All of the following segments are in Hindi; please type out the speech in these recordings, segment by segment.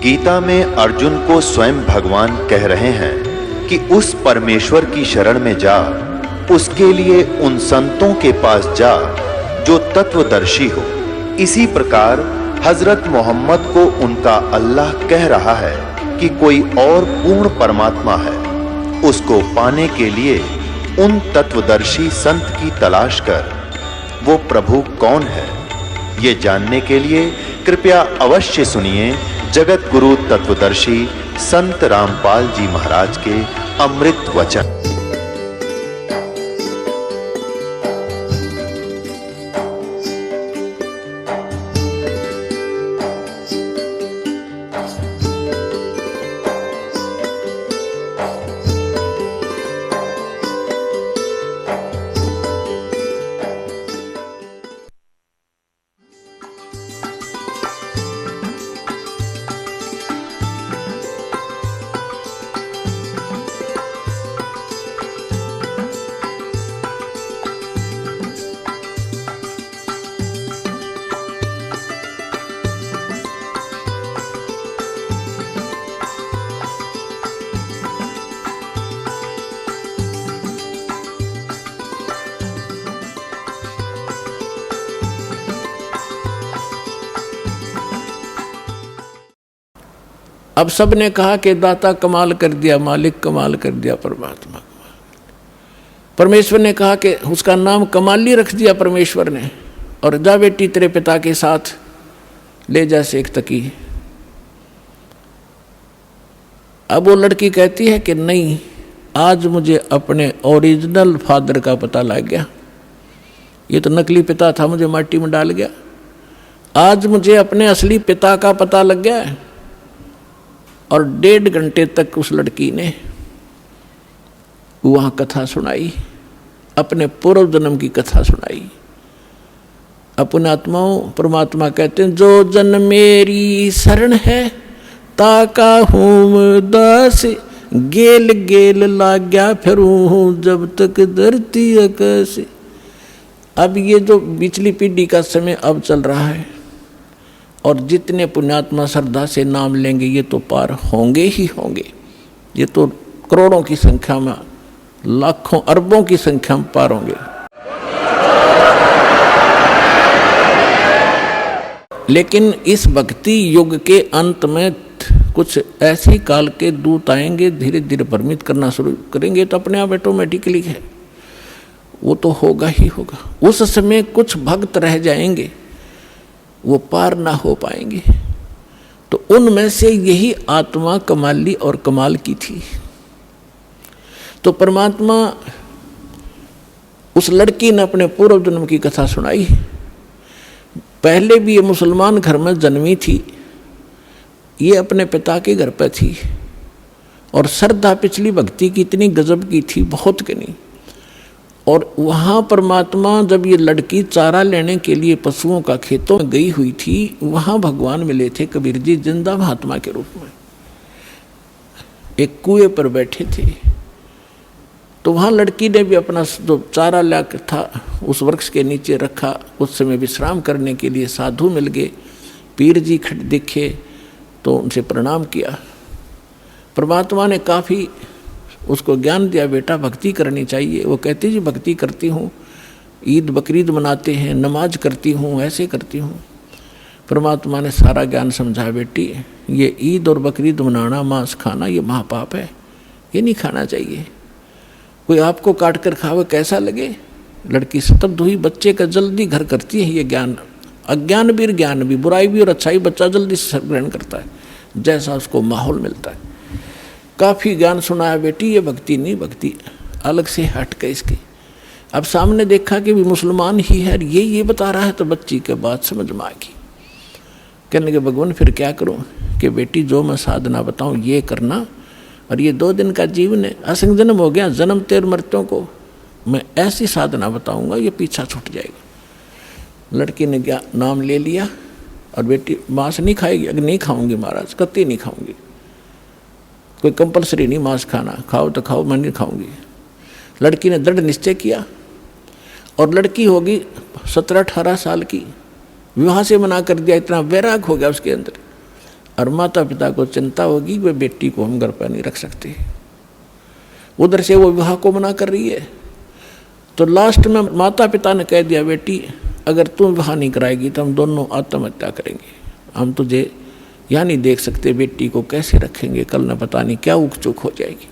गीता में अर्जुन को स्वयं भगवान कह रहे हैं कि उस परमेश्वर की शरण में जा, उसके लिए उन संतों के पास जा जो तत्वदर्शी हो। इसी प्रकार हजरत मोहम्मद को उनका अल्लाह कह रहा है कि कोई और पूर्ण परमात्मा है, उसको पाने के लिए उन तत्वदर्शी संत की तलाश कर। वो प्रभु कौन है, ये जानने के लिए कृपया अवश्य सुनिए जगत गुरु तत्वदर्शी संत रामपाल जी महाराज के अमृत वचन। अब सब ने कहा कि दाता कमाल कर दिया, मालिक कमाल कर दिया, परमात्मा। परमेश्वर ने कहा कि उसका नाम कमाली रख दिया परमेश्वर ने, और जा बेटी तेरे पिता के साथ ले जा शेख तकी। अब वो लड़की कहती है कि नहीं, आज मुझे अपने ओरिजिनल फादर का पता लग गया, ये तो नकली पिता था, मुझे माटी में डाल गया। आज मुझे अपने असली पिता का पता लग गया है। और 1.5 घंटे तक उस लड़की ने वहाँ कथा सुनाई, अपने पूर्व जन्म की कथा सुनाई। अपने आत्माओं, परमात्मा कहते हैं जो जन मेरी शरण है ताका हूँ दास, गेल गेल लाग्या फिरूं जब तक धरती आकाश। अब ये जो पिछली पीढ़ी का समय अब चल रहा है, और जितने पुण्यात्मा श्रद्धा से नाम लेंगे ये तो पार होंगे ही होंगे। ये तो करोड़ों की संख्या में, लाखों अरबों की संख्या में पार होंगे। लेकिन इस भक्ति युग के अंत में कुछ ऐसे काल के दूत आएंगे, धीरे धीरे भ्रमित करना शुरू करेंगे, तो अपने आप ऑटोमेटिकली है, वो तो होगा ही होगा। उस समय कुछ भक्त रह जाएंगे, वो पार ना हो पाएंगे। तो उनमें से यही आत्मा कमाली और कमाल की थी। तो परमात्मा, उस लड़की ने अपने पूर्व जन्म की कथा सुनाई। पहले भी ये मुसलमान घर में जन्मी थी, ये अपने पिता के घर पर थी, और श्रद्धा पिछली भक्ति की इतनी गजब की थी, बहुत की नहीं। और वहाँ परमात्मा, जब ये लड़की चारा लेने के लिए पशुओं का खेतों में गई हुई थी, वहाँ भगवान मिले थे कबीर जी जिंदा महात्मा के रूप में, एक कुएं पर बैठे थे। तो वहाँ लड़की ने भी अपना जो चारा ला था उस वृक्ष के नीचे रखा। उस समय विश्राम करने के लिए साधु मिल गए, पीर जी खड़े दिखे तो उनसे प्रणाम किया। परमात्मा ने काफ़ी उसको ज्ञान दिया, बेटा भक्ति करनी चाहिए। वो कहती जी भक्ति करती हूँ, ईद बकरीद मनाते हैं, नमाज करती हूँ, ऐसे करती हूँ। परमात्मा ने सारा ज्ञान समझाया, बेटी ये ईद और बकरीद मनाना, मांस खाना, ये महापाप है, ये नहीं खाना चाहिए। कोई आपको काट कर खावे कैसा लगे। लड़की स्तब्ध हुई, बच्चे का जल्दी घर करती है ये ज्ञान। अज्ञान भी ज्ञान भी, बुराई भी और अच्छाई बच्चा जल्दी से ग्रहण करता है, जैसा उसको माहौल मिलता है। काफ़ी ज्ञान सुनाया, बेटी ये भक्ति नहीं, भक्ति अलग से हट के इसकी। अब सामने देखा कि भी मुसलमान ही है, ये बता रहा है, तो बच्ची के बात समझ में आ गई। कहने के भगवान फिर क्या करूं कि बेटी जो मैं साधना बताऊं ये करना, और ये 2 दिन का जीवन है, असंग जन्म हो गया, जन्म तेर मृत्यों को मैं ऐसी साधना बताऊंगा ये पीछा छूट जाएगा। लड़की ने क्या नाम ले लिया, और बेटी मांस नहीं खाएगी। अगर नहीं खाऊंगी महाराज, कत्ती नहीं खाऊंगी, कोई कंपलसरी नहीं मांस खाना, खाओ तो खाओ, मैं नहीं खाऊंगी। लड़की ने दृढ़ निश्चय किया, और लड़की होगी 17-18 साल की, विवाह से मना कर दिया। इतना वैराग हो गया उसके अंदर। और माता पिता को चिंता होगी वे बेटी को हम घर पर नहीं रख सकते, उधर से वो विवाह को मना कर रही है। तो लास्ट में माता पिता ने कह दिया, बेटी अगर तुम विवाह नहीं कराएगी तो हम दोनों आत्महत्या करेंगे, हम तुझे यहाँ नहीं देख सकते, बेटी को कैसे रखेंगे, कल न पता नहीं क्या उक चुक हो जाएगी।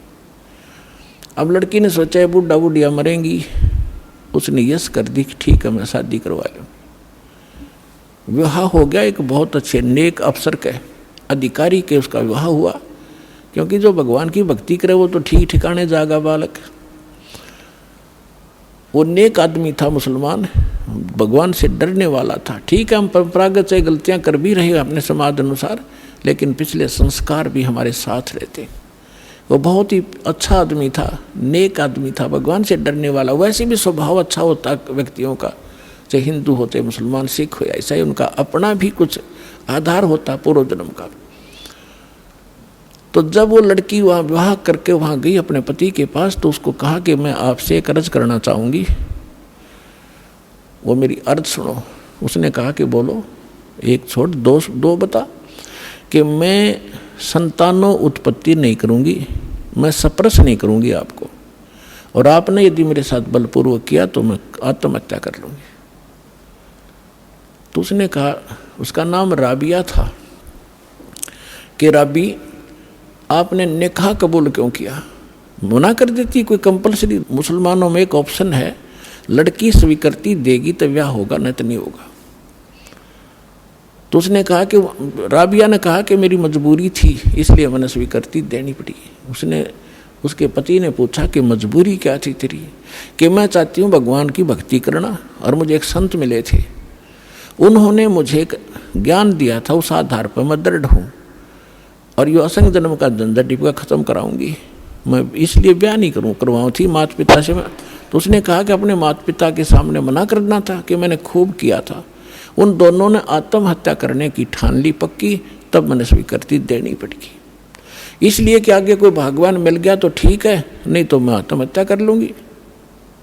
अब लड़की ने सोचा है बुढ़ा बुढ़िया मरेंगी, उसने यस कर दी कि ठीक है मैं शादी करवा लूँ। विवाह हो गया, एक बहुत अच्छे नेक अफसर के अधिकारी के उसका विवाह हुआ, क्योंकि जो भगवान की भक्ति करे वो तो ठीक ठिकाने जागा बालक। वो नेक आदमी था, मुसलमान, भगवान से डरने वाला था। ठीक है हम परंपरागत से गलतियां कर भी रहे अपने समाज अनुसार, लेकिन पिछले संस्कार भी हमारे साथ रहते। वो बहुत ही अच्छा आदमी था, नेक आदमी था, भगवान से डरने वाला। वैसे भी स्वभाव अच्छा होता व्यक्तियों का, चाहे हिंदू होते, मुसलमान, सिख हो, ऐसा ही उनका अपना भी कुछ आधार होता पूर्व जन्म का। तो जब वो लड़की वहाँ विवाह करके वहाँ गई अपने पति के पास, तो उसको कहा कि मैं आपसे एक अर्ज करना चाहूँगी, वो मेरी अर्ज सुनो। उसने कहा कि बोलो, एक छोड़ दो बता। कि मैं संतानों उत्पत्ति नहीं करूँगी, मैं सप्रस नहीं करूँगी आपको, और आपने यदि मेरे साथ बलपूर्वक किया तो मैं आत्महत्या कर लूँगी। तो उसने कहा, उसका नाम राबिया था, कि राबी आपने निकाह कबूल क्यों किया? मना कर देती, कोई कंपलसरी मुसलमानों में एक ऑप्शन है, लड़की स्वीकृति देगी तो ब्याह होगा, नहीं तो नहीं होगा। तो उसने कहा कि राबिया ने कहा कि मेरी मजबूरी थी इसलिए मैंने स्वीकृति देनी पड़ी। उसके पति ने पूछा कि मजबूरी क्या थी तेरी? कि मैं चाहती हूँ भगवान की भक्ति करना, और मुझे एक संत मिले थे, उन्होंने मुझे एक ज्ञान दिया था, उस आधार पर मैं दृढ़ हूँ, और यो असंग जन्म का झंझट टिपका खत्म कराऊंगी, मैं इसलिए ब्याह नहीं करवाऊँ थी माता पिता से। तो उसने कहा कि अपने माता पिता के सामने मना करना था कि मैंने खूब किया था। उन दोनों ने आत्महत्या करने की ठान ली पक्की, तब मैंने स्वीकृति देनी पड़ेगी। इसलिए कि आगे कोई भगवान मिल गया तो ठीक है, नहीं तो मैं आत्महत्या कर लूँगी,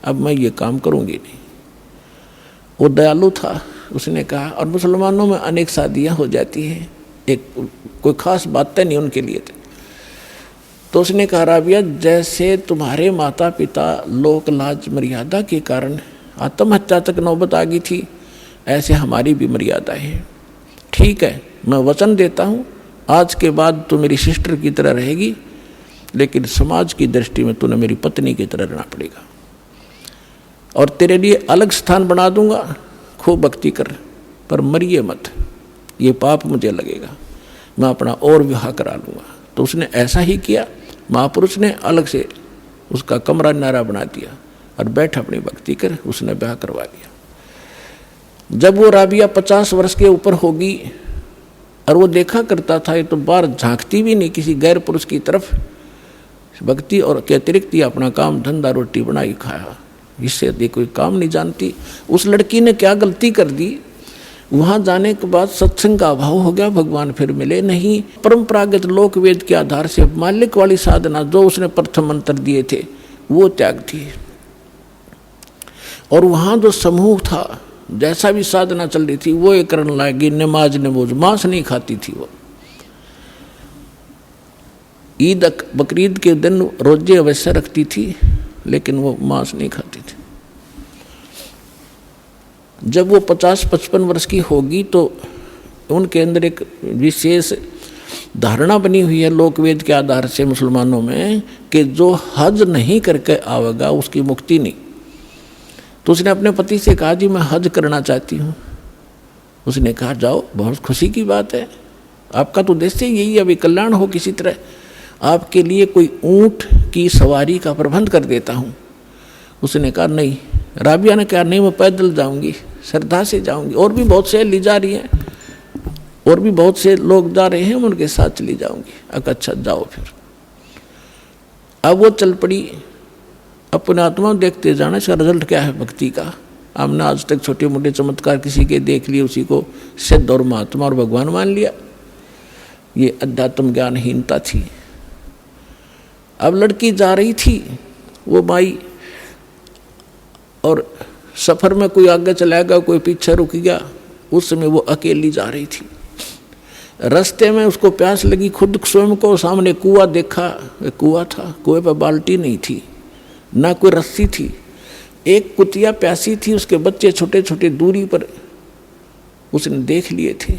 अब मैं ये काम करूँगी नहीं। वो दयालु था, उसने कहा। और मुसलमानों में अनेक शादियाँ हो जाती हैं, एक कोई खास बातें नहीं उनके लिए थे। तो उसने कहा, राबिया जैसे तुम्हारे माता पिता लोक लाज मर्यादा के कारण आत्महत्या तक नौबत आ गई थी, ऐसे हमारी भी मर्यादा है। ठीक है, मैं वचन देता हूँ आज के बाद तू मेरी सिस्टर की तरह रहेगी, लेकिन समाज की दृष्टि में तूने मेरी पत्नी की तरह रहना पड़ेगा, और तेरे लिए अलग स्थान बना दूंगा, खूब भक्ति कर, पर मरिए मत, ये पाप मुझे लगेगा, मैं अपना और विवाह करा लूँगा। तो उसने ऐसा ही किया। महापुरुष ने अलग से उसका कमरा नारा बना दिया और बैठ अपनी भक्ति कर, उसने ब्याह करवा लिया। जब वो राबिया 50 वर्ष के ऊपर होगी, और वो देखा करता था, ये तो बाहर झांकती भी नहीं किसी गैर पुरुष की तरफ, भक्ति और के अतिरिक्त ही अपना काम धंधा रोटी बनाई खाया, इससे अधिक कोई काम नहीं जानती। उस लड़की ने क्या गलती कर दी, वहाँ जाने के बाद सत्संग का अभाव हो गया, भगवान फिर मिले नहीं। परंपरागत लोक वेद के आधार से मालिक वाली साधना जो उसने प्रथम मंत्र दिए थे वो त्याग दी, और वहाँ जो समूह था, जैसा भी साधना चल रही थी वो ये करने लगी। नमाज नमोज, मांस नहीं खाती थी वो। ईद बकरीद के दिन रोजे अवश्य रखती थी, लेकिन वो मांस नहीं खाती थी। जब वो 50-55 वर्ष की होगी तो उनके अंदर एक विशेष धारणा बनी हुई है लोकवेद के आधार से मुसलमानों में, कि जो हज नहीं करके आवेगा उसकी मुक्ति नहीं। तो उसने अपने पति से कहा, जी मैं हज करना चाहती हूँ। उसने कहा, जाओ, बहुत खुशी की बात है, आपका तो उद्देश्य यही है, अभी कल्याण हो किसी तरह, आपके लिए कोई ऊँट की सवारी का प्रबंध कर देता हूँ। उसने कहा नहीं। राबिया ने कहा, नहीं मैं पैदल जाऊँगी, श्रद्धा से जाऊँगी, और भी बहुत से ली जा रही हैं, और भी बहुत से लोग जा रहे हैं, मैं उनके साथ चली जाऊँगी। अच्छा जाओ फिर। अब वो चल पड़ी, अपने आत्मा देखते जाना, इसका रिजल्ट क्या है भक्ति का। हमने आज तक छोटे मोटे चमत्कार किसी के देख लिए, उसी को सिद्ध और महात्मा और भगवान मान लिया, ये अध्यात्म ज्ञानहीनता थी। अब लड़की जा रही थी, वो माई, और सफ़र में कोई आगे चला गया, कोई पीछे रुक गया, उस समय वो अकेली जा रही थी। रास्ते में उसको प्यास लगी, खुद स्वयं को सामने कुआं देखा, कुआं था, कुएं पर बाल्टी नहीं थी, ना कोई रस्सी थी। एक कुतिया प्यासी थी, उसके बच्चे छोटे छोटे दूरी पर उसने देख लिए थे।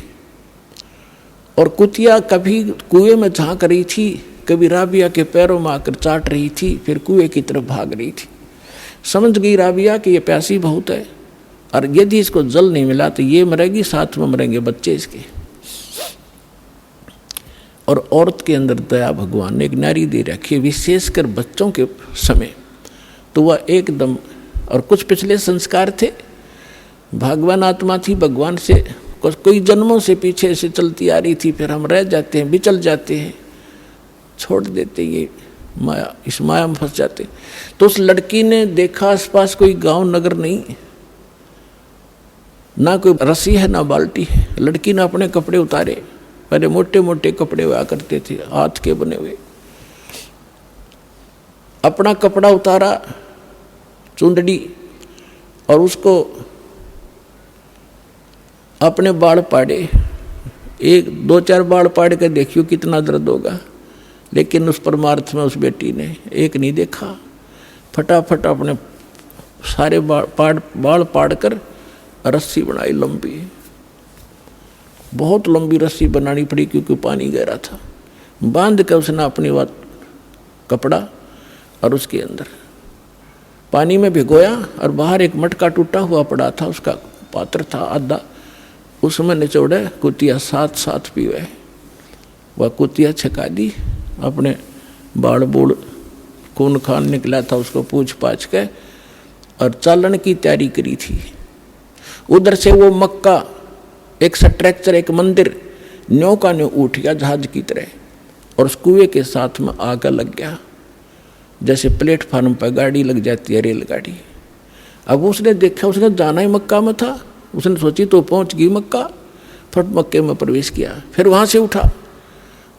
और कुतिया कभी कुएं में झांक रही थी, कभी राबिया के पैरों में आकर चाट रही थी, फिर कुएं की तरफ भाग रही थी। समझ गई राबिया कि ये प्यासी बहुत है, और यदि इसको जल नहीं मिला तो ये मरेगी, साथ में मरेंगे बच्चे इसके। और औरत के अंदर दया भगवान ने एक नारी दे रखी है, विशेषकर बच्चों के समय। तो वह एकदम, और कुछ पिछले संस्कार थे, भगवान आत्मा थी, भगवान से कोई जन्मों से पीछे से चलती आ रही थी, फिर हम रह जाते हैं, बिचल जाते हैं, छोड़ देते, ये माया, इस माया में फंस जाते। तो उस लड़की ने देखा आसपास कोई गांव नगर नहीं, ना कोई रस्सी है ना बाल्टी है। लड़की ने अपने कपड़े उतारे, पहले मोटे मोटे कपड़े हुआ करते थे हाथ के बने हुए, अपना कपड़ा उतारा, चुंदड़ी, और उसको अपने बाल पाड़े, एक दो चार बाल पाड़ के देखियो कितना दर्द होगा। लेकिन उस परमार्थ में उस बेटी ने एक नहीं देखा, फटाफट अपने सारे बाल पाड़ कर रस्सी बनाई लंबी, बहुत लंबी रस्सी बनानी पड़ी क्योंकि पानी गहरा था। बांध कर उसने अपनी बात कपड़ा और उसके अंदर पानी में भिगोया, और बाहर एक मटका टूटा हुआ पड़ा था, उसका पात्र था आधा, उसमें निचोड़े कुतिया साथ साथ पीवे। वह कुतिया छका दी, अपने बाड़ बूढ़ खून खान निकला था उसको पूछ पाछ के, और चालन की तैयारी करी थी। उधर से वो मक्का, एक स्ट्रक्चर, एक मंदिर न्यों का न्यों उठ गया जहाज की तरह, और उस कुएं के साथ में आग लग गया, जैसे प्लेटफार्म पर गाड़ी लग जाती है, रेलगाड़ी। अब उसने देखा, उसने जाना ही मक्का में था, उसने सोची तो पहुंच गई मक्का, फट मक्के में प्रवेश किया। फिर वहां से उठा,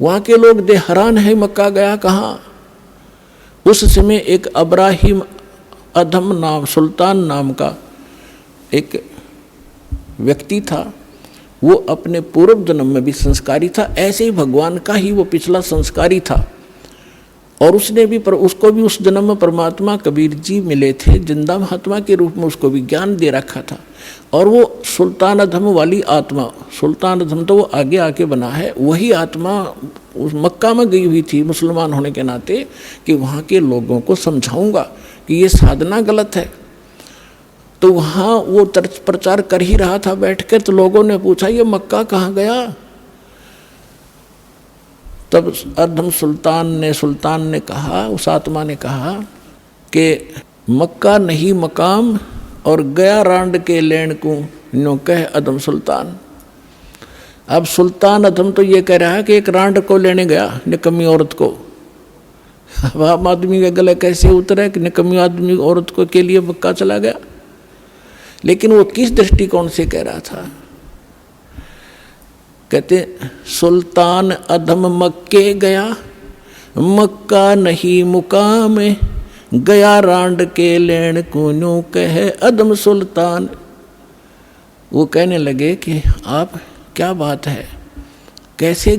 वहां के लोग दे हैरान है, मक्का गया कहाँ। उस समय एक अब्राहिम अधम नाम, सुल्तान नाम का एक व्यक्ति था, वो अपने पूर्व जन्म में भी संस्कारी था, ऐसे ही भगवान का ही वो पिछला संस्कारी था। और उसने भी उसको भी उस जन्म में परमात्मा कबीर जी मिले थे, जिंदा महात्मा के रूप में उसको भी ज्ञान दे रखा था। और वो सुल्तान अधम वाली आत्मा, सुल्तान अधम तो वो आगे आके बना है, वही आत्मा उस मक्का में गई हुई थी मुसलमान होने के नाते, कि वहाँ के लोगों को समझाऊंगा कि ये साधना गलत है। तो वहाँ वो प्रचार कर ही रहा था बैठकर, तो लोगों ने पूछा ये मक्का कहाँ गया। तब अधम सुल्तान ने कहा, उस आत्मा ने कहा कि मक्का नहीं मकाम, और गया रांड के लेन को नो कह अधम सुल्तान। अब सुल्तान अधम तो ये कह रहा है कि एक रांड को लेने गया, निकम्मी औरत को। अब आम आदमी के गले कैसे उतरे कि निकम्मी आदमी औरत को के लिए मक्का चला गया। लेकिन वो किस दृष्टिकोण से कह रहा था, कहते सुल्तान अधम मक्के गया, मक्का नहीं मुकाम, गया रांड के लेन को कहे अधम सुल्तान। वो कहने लगे कि आप क्या बात है, कैसे,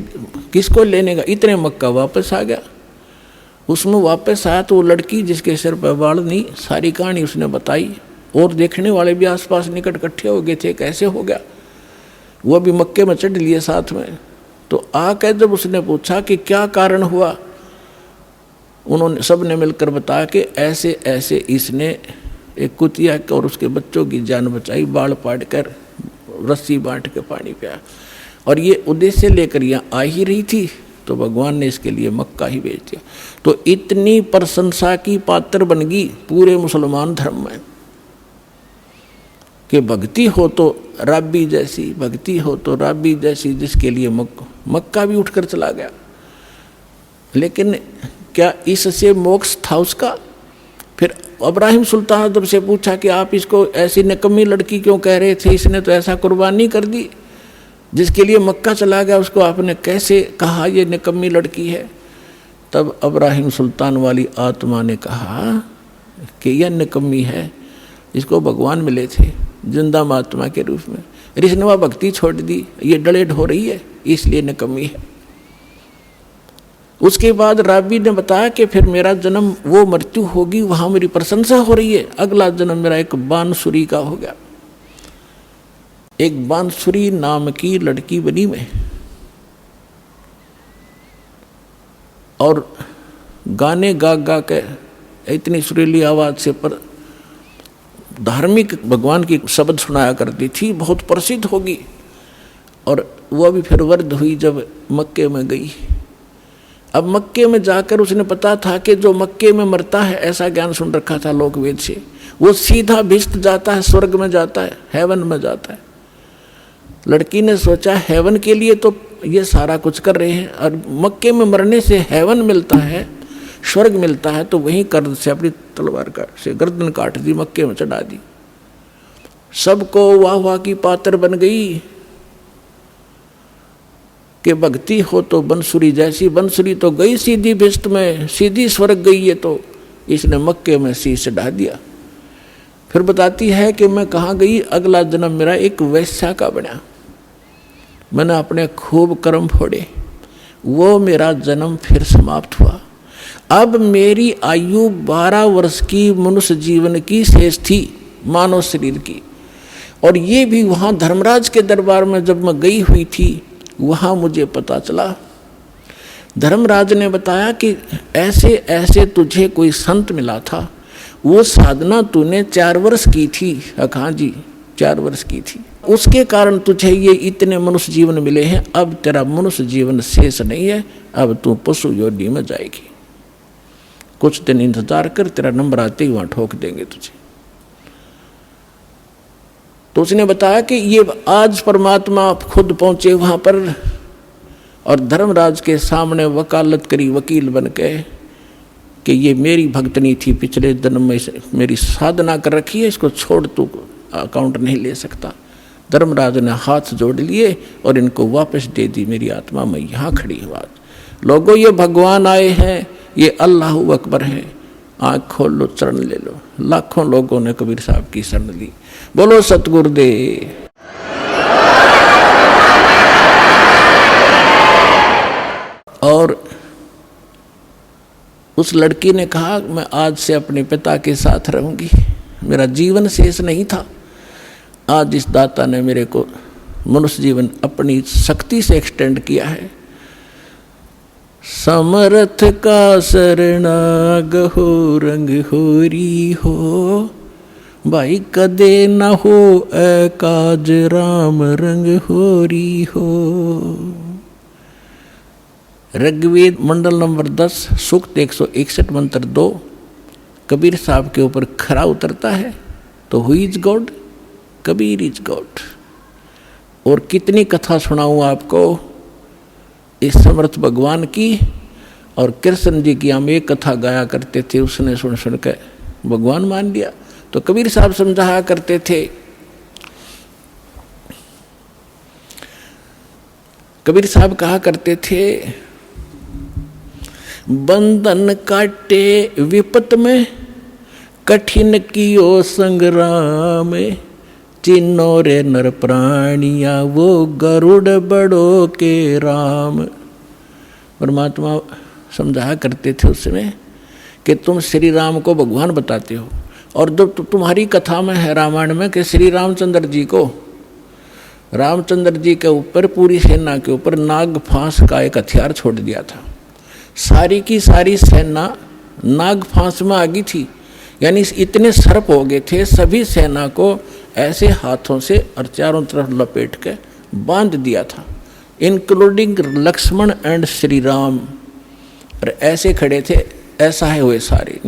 किसको लेने का, इतने मक्का वापस आ गया। उसमें वापस आया तो वो लड़की जिसके सिर पर बाल नहीं, सारी कहानी उसने बताई, और देखने वाले भी आसपास निकट इकट्ठे हो गए थे, कैसे हो गया। वो भी मक्के में चढ़ लिए साथ में। तो आकर जब उसने पूछा कि क्या कारण हुआ, उन्होंने सब ने मिलकर बताया कि ऐसे ऐसे इसने एक कुतिया और उसके बच्चों की जान बचाई, बाल पाड़ कर रस्सी बांट के पानी पिया, और ये उद्देश्य लेकर यहाँ आ ही रही थी, तो भगवान ने इसके लिए मक्का ही भेज दिया। तो इतनी प्रशंसा की पात्र बन गई पूरे मुसलमान धर्म में कि भक्ति हो तो राबी जैसी, भक्ति हो तो राबी जैसी, जिसके लिए मक्का भी उठकर चला गया। लेकिन क्या इससे मोक्ष था उसका? फिर अब्राहिम सुल्तान जब से पूछा कि आप इसको ऐसी निकम्मी लड़की क्यों कह रहे थे, इसने तो ऐसा कुर्बानी कर दी, जिसके लिए मक्का चला गया, उसको आपने कैसे कहा ये निकम्मी लड़की है? तब अब्राहिम सुल्तान वाली आत्मा ने कहा कि यह निकम्मी है, इसको भगवान मिले थे जिंदा महात्मा के रूप में, इसने वह भक्ति छोड़ दी, ये डलेड हो रही है। इसलिए निकम्मी है। उसके बाद राबी ने बताया कि फिर मेरा जन्म वो मृत्यु होगी, वहां मेरी प्रशंसा हो रही है, अगला जन्म मेरा एक बांसुरी का हो गया। एक बांसुरी नाम की लड़की बनी मैं, और गाने गा गा के इतनी सुरीली आवाज से पर धार्मिक भगवान की शब्द सुनाया करती थी, बहुत प्रसिद्ध होगी। और वह भी फिर वृद्ध हुई जब मक्के में गई। अब मक्के में जाकर उसने पता था कि जो मक्के में मरता है, ऐसा ज्ञान सुन रखा था लोक वेद से, वो सीधा भिष्ट जाता है, स्वर्ग में जाता है, हेवन में जाता है। लड़की ने सोचा हेवन के लिए तो ये सारा कुछ कर रहे हैं, और मक्के में मरने से हेवन मिलता है, स्वर्ग मिलता है, तो वहीं कर्द से अपनी तलवार से गर्दन काट दी, मक्के में चढ़ा दी। सबको वाह वाह की पात्र बन गई कि भक्ति हो तो बंसुरी जैसी। बंसुरी तो गई सीधी भिष्ट में, सीधी स्वर्ग गई है, तो इसने मक्के में शीश चढ़ा दिया। फिर बताती है कि मैं कहाँ गई, अगला जन्म मेरा एक वैश्या का बना। मैंने अपने खूब कर्म फोड़े, वो मेरा जन्म फिर समाप्त हुआ। अब मेरी आयु 12 वर्ष की मनुष्य जीवन की शेष थी, मानव शरीर की। और ये भी वहाँ धर्मराज के दरबार में जब मैं गई हुई थी, वहाँ मुझे पता चला, धर्मराज ने बताया कि ऐसे ऐसे तुझे कोई संत मिला था, वो साधना तूने 4 वर्ष की थी। हाँ जी, 4 वर्ष की थी, उसके कारण तुझे ये इतने मनुष्य जीवन मिले हैं। अब तेरा मनुष्य जीवन शेष नहीं है, अब तू पशु योनि में जाएगी। कुछ दिन इंतजार कर, तेरा नंबर आते ही वहां ठोक देंगे तुझे। तो उसने बताया कि ये आज परमात्मा खुद पहुंचे वहां पर, और धर्मराज के सामने वकालत करी वकील बन के कि ये मेरी भक्तनी थी, पिछले जन्म में मेरी साधना कर रखी है, इसको छोड़ तू अकाउंट नहीं ले सकता। धर्मराज ने हाथ जोड़ लिए और इनको वापस दे दी। मेरी आत्मा में यहाँ खड़ी है बात, लोगों ये भगवान आए हैं, ये अल्लाह अकबर है, आँख खोल लो, शरण ले लो। लाखों लोगों ने कबीर साहब की शरण ली। बोलो सतगुरुदेव। और उस लड़की ने कहा, मैं आज से अपने पिता के साथ रहूंगी, मेरा जीवन शेष नहीं था। आज इस दाता ने मेरे को मनुष्य जीवन अपनी शक्ति से एक्सटेंड किया है। समर्थ का शरणाग हो, रंग होरी हो, भाई कदे न हो एकाज, राम रंग होरी हो। ऋग्वेद मंडल नंबर 10 सूक्त 161 मंत्र 2 कबीर साहब के ऊपर खरा उतरता है। तो who is God? Kabir is God. और कितनी कथा सुनाऊं आपको इस समर्थ भगवान की। और कृष्ण जी की हम एक कथा गाया करते थे, उसने सुन सुन के भगवान मान लिया। तो कबीर साहब समझाया करते थे, कबीर साहब कहा करते थे, बंधन काटे विपत में, कठिन कियो संग्राम, चिन्नो रे नर प्राणिया, वो गरुड़ बड़ो के राम। परमात्मा समझाया करते थे उस समय कि तुम श्री राम को भगवान बताते हो, और जब तुम्हारी कथा में है रामायण में कि श्री रामचंद्र जी को, रामचंद्र जी के ऊपर पूरी सेना के ऊपर नाग फांस का एक हथियार छोड़ दिया था। सारी की सारी सेना नाग फांस में आ गई थी, यानी इतने सर्प हो गए थे, सभी सेना को ऐसे हाथों से और चारों तरफ लपेट के बांध दिया था, इंक्लूडिंग लक्ष्मण एंड श्री राम। और ऐसे खड़े थे, ऐसा है हुए सारे,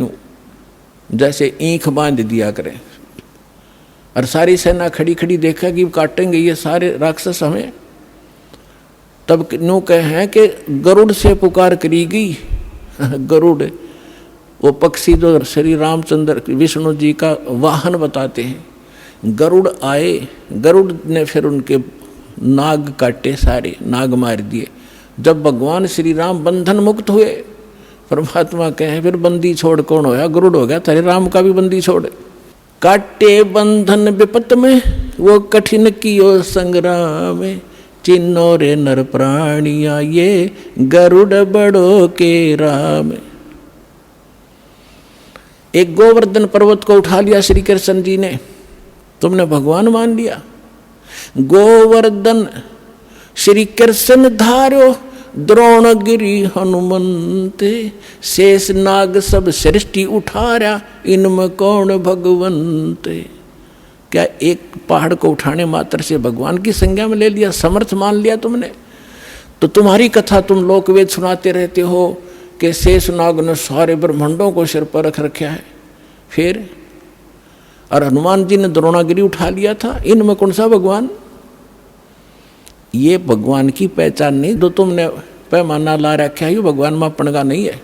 जैसे ईंख बांध दिया करें। और सारी सेना खड़ी खड़ी देखा कि काटेंगे ये सारे राक्षस हमें। तब नो कहे हैं कि गरुड़ से पुकार करी गई। गरुड़ वो पक्षी जो श्री रामचंद्र विष्णु जी का वाहन बताते हैं। गरुड़ आए, गरुड़ ने फिर उनके नाग काटे, सारे नाग मार दिए। जब भगवान श्री राम बंधन मुक्त हुए, परमात्मा कहे फिर बंदी छोड़ कौन होया? गरुड़ हो गया, तेरे राम का भी बंदी छोड़। काटे बंधन विपत में, वो कठिन कियो संग्राम, चिन्नो रे नर प्राणिया ये गरुड़ बड़ो के राम। एक गोवर्धन पर्वत को उठा लिया श्री कृष्ण जी ने, तुमने भगवान मान लिया। गोवर्धन श्री कृष्ण धारो द्रोणगिरी हनुमंते, शेष नाग सब सृष्टि उठारा इनमें कौन भगवंते। क्या एक पहाड़ को उठाने मात्र से भगवान की संज्ञा में ले लिया, समर्थ मान लिया तुमने? तो तुम्हारी कथा तुम लोकवेद सुनाते रहते हो कि शेष नाग ने सारे ब्रह्मांडों को सिर पर रख रखा है, फिर और हनुमान जी ने द्रोणागिरी उठा लिया था, इनमें कौन सा भगवान? ये भगवान की पहचान नहीं, जो तुमने पैमाना ला रखा है, ये भगवान मापन का नहीं है।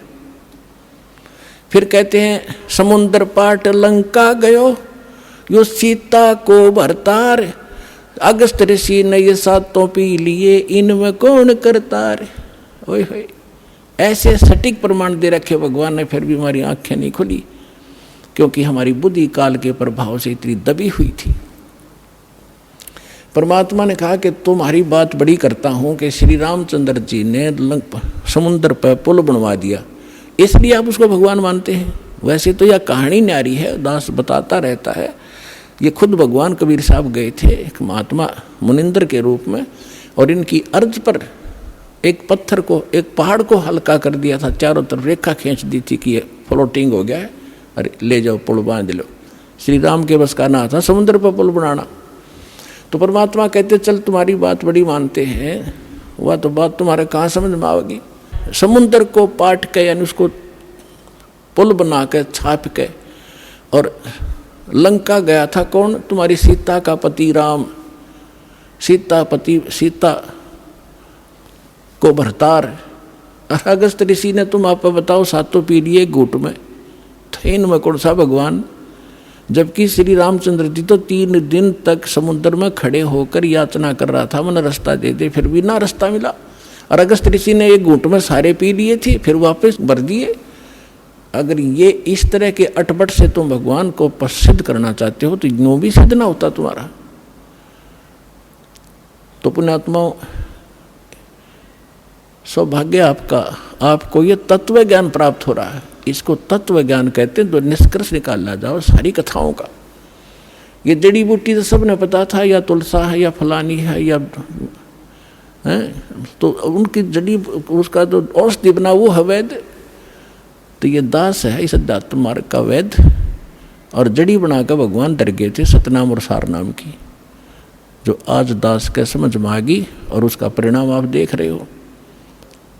फिर कहते हैं समुद्र पाट लंका गयो, यो सीता को भरतार, अगस्त ऋषि ने ये सातों पी लिए, इनमें कौन करतार। ओए होए, ऐसे सटीक प्रमाण दे रखे भगवान ने, फिर भी हमारी आंखें नहीं खुली, क्योंकि हमारी बुद्धि काल के प्रभाव से इतनी दबी हुई थी। परमात्मा ने कहा कि तुम्हारी बात बड़ी करता हूं कि श्री रामचंद्र जी ने समुद्र पर पुल बनवा दिया, इसलिए आप उसको भगवान मानते हैं। वैसे तो यह कहानी न्यारी है, दास बताता रहता है। ये खुद भगवान कबीर साहब गए थे एक महात्मा मुनिंदर के रूप में, और इनकी अर्ज पर एक पत्थर को, एक पहाड़ को हल्का कर दिया था, चारों तरफ रेखा खींच दी थी कि ये फ्लोटिंग हो गया है, अरे ले जाओ पुल बांध लो। श्री राम के बस का ना था समुद्र पर पुल बनाना। तो परमात्मा कहते चल तुम्हारी बात बड़ी मानते हैं, वह तो बात तुम्हारे कहाँ समझ में आवेगी। समुद्र को पाट के यानी उसको पुल बना के छाप के, और लंका गया था कौन? तुम्हारी सीता का पति राम, सीता को भरतार। अगस्त ऋषि ने तुम आप बताओ सातों पी लिए घूट में, तो इनमें कौन सा भगवान? जबकि श्री रामचंद्र जी तो 3 दिन तक समुद्र में खड़े होकर याचना कर रहा था, मन रास्ता दे दे, फिर भी ना रास्ता मिला। और अगस्त ऋषि ने एक घूंट में सारे पी लिए थे, फिर वापस भर दिए। अगर ये इस तरह के अटपट से तुम भगवान को प्रसिद्ध करना चाहते हो तो यूं भी सिद्ध ना होता तुम्हारा। तो पुण्यात्माओं, सौभाग्य आपका, आपको ये तत्व ज्ञान प्राप्त हो रहा है। इसको तत्व ज्ञान कहते हैं। तो निष्कर्ष निकालना जाओ सारी कथाओं का। ये जड़ी बूटी तो सबने पता था, या तुलसा है या फलानी है या है, तो उनकी जड़ी उसका जो औषधि बना वो है वैद। तो ये दास है इस अध्यात्म मार्ग का वैद, और जड़ी बनाकर भगवान डर गए थे सतनाम और सारनाम की, जो आज दास के समझ में आ गई, और उसका परिणाम आप देख रहे हो।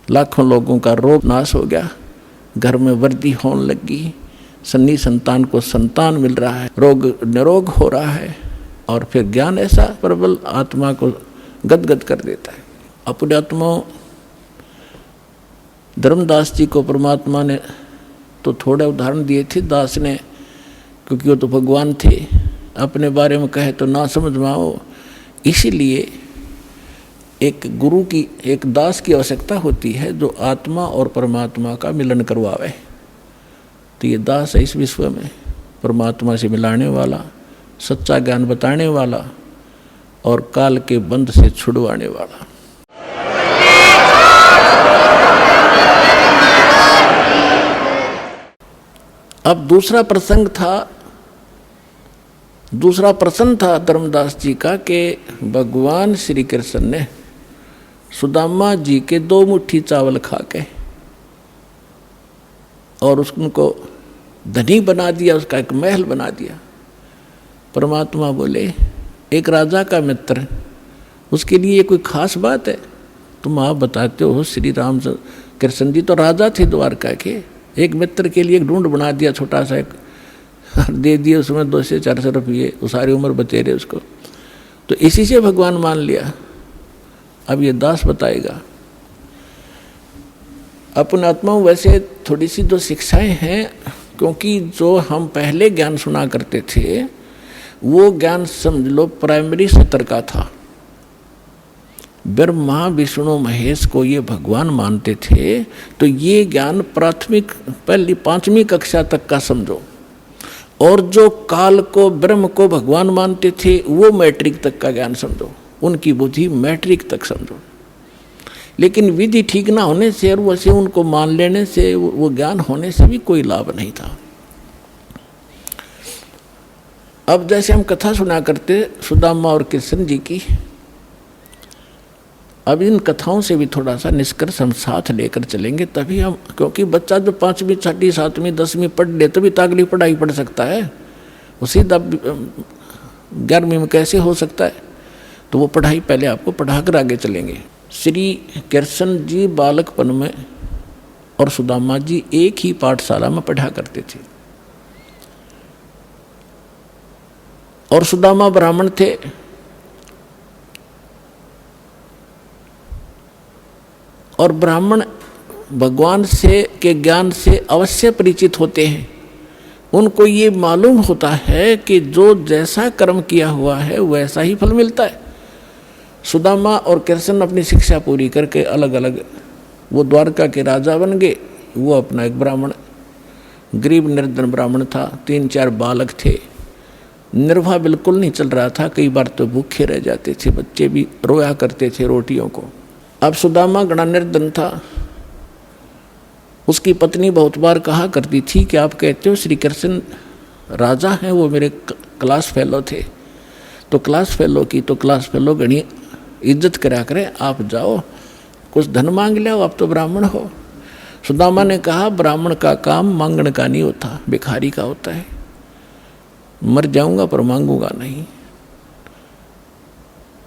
लाखों लोगों का रोग नाश हो गया, घर में वृद्धि होने लगी, सन्नी संतान को संतान मिल रहा है, रोग निरोग हो रहा है, और फिर ज्ञान ऐसा प्रबल आत्मा को गदगद कर देता है। अपने आत्माओं, धर्मदास जी को परमात्मा ने तो थोड़े उदाहरण दिए थे दास ने, क्योंकि वो तो भगवान थे, अपने बारे में कहे तो ना समझ में आओ। इसीलिए एक गुरु की, एक दास की आवश्यकता होती है जो आत्मा और परमात्मा का मिलन करवावे। तो ये दास है इस विश्व में परमात्मा से मिलाने वाला, सच्चा ज्ञान बताने वाला, और काल के बंध से छुड़वाने वाला। अब दूसरा प्रसंग था धर्मदास जी का कि भगवान श्री कृष्ण ने सुदामा जी के 2 मुट्ठी चावल खा के और उनको धनी बना दिया, उसका एक महल बना दिया। परमात्मा बोले एक राजा का मित्र, उसके लिए कोई खास बात है? तुम आप बताते हो श्री राम कृष्ण जी तो राजा थे द्वारका के, एक मित्र के लिए एक ढूंढ बना दिया छोटा सा, एक दे दिए उसमें 200-400 रुपये, वो सारी उम्र बतेरे उसको। तो इसी से भगवान मान लिया। अब ये दास बताएगा। अपने आत्माओं, वैसे थोड़ी सी जो शिक्षाएं हैं, क्योंकि जो हम पहले ज्ञान सुना करते थे वो ज्ञान समझ लो प्राइमरी स्तर का था। ब्रह्मा विष्णु महेश को ये भगवान मानते थे, तो ये ज्ञान प्राथमिक पहली 5वीं कक्षा तक का समझो। और जो काल को, ब्रह्म को भगवान मानते थे, वो मैट्रिक तक का ज्ञान समझो। उनकी बुद्धि मैट्रिक तक समझो। लेकिन विधि ठीक ना होने से और वैसे उनको मान लेने से, वो ज्ञान होने से भी कोई लाभ नहीं था। अब जैसे हम कथा सुना करते सुदामा और कृष्ण जी की, अब इन कथाओं से भी थोड़ा सा निष्कर्ष हम साथ लेकर चलेंगे, तभी हम, क्योंकि बच्चा जो 5वीं 6वीं 7वीं 10वीं पढ़ ले तभी तो अगली पढ़ाई पढ़ सकता है, वो सीधा 11वीं में कैसे हो सकता है। तो वो पढ़ाई पहले आपको पढ़ा कर आगे चलेंगे। श्री कृष्ण जी बालकपन में और सुदामा जी एक ही पाठशाला में पढ़ा करते थे, और सुदामा ब्राह्मण थे और ब्राह्मण भगवान से के ज्ञान से अवश्य परिचित होते हैं। उनको ये मालूम होता है कि जो जैसा कर्म किया हुआ है वैसा ही फल मिलता है। सुदामा और कृष्ण अपनी शिक्षा पूरी करके अलग अलग वो द्वारका के राजा बन गए। वो अपना एक ब्राह्मण, गरीब निर्धन ब्राह्मण था, 3-4 बालक थे, निर्वाह बिल्कुल नहीं चल रहा था, कई बार तो भूखे रह जाते थे, बच्चे भी रोया करते थे रोटियों को। अब सुदामा गणा निर्धन था, उसकी पत्नी बहुत बार कहा करती थी कि आप कहते हो श्री कृष्ण राजा हैं, वो मेरे क्लास फेलो थे, तो क्लास फेलो की तो क्लास फेलो गणी इज्जत करा करें, आप जाओ कुछ धन मांग ले, आप तो ब्राह्मण हो। सुदामा ने कहा ब्राह्मण का काम मांगने का नहीं होता, भिखारी का होता है, मर जाऊंगा पर मांगूंगा नहीं।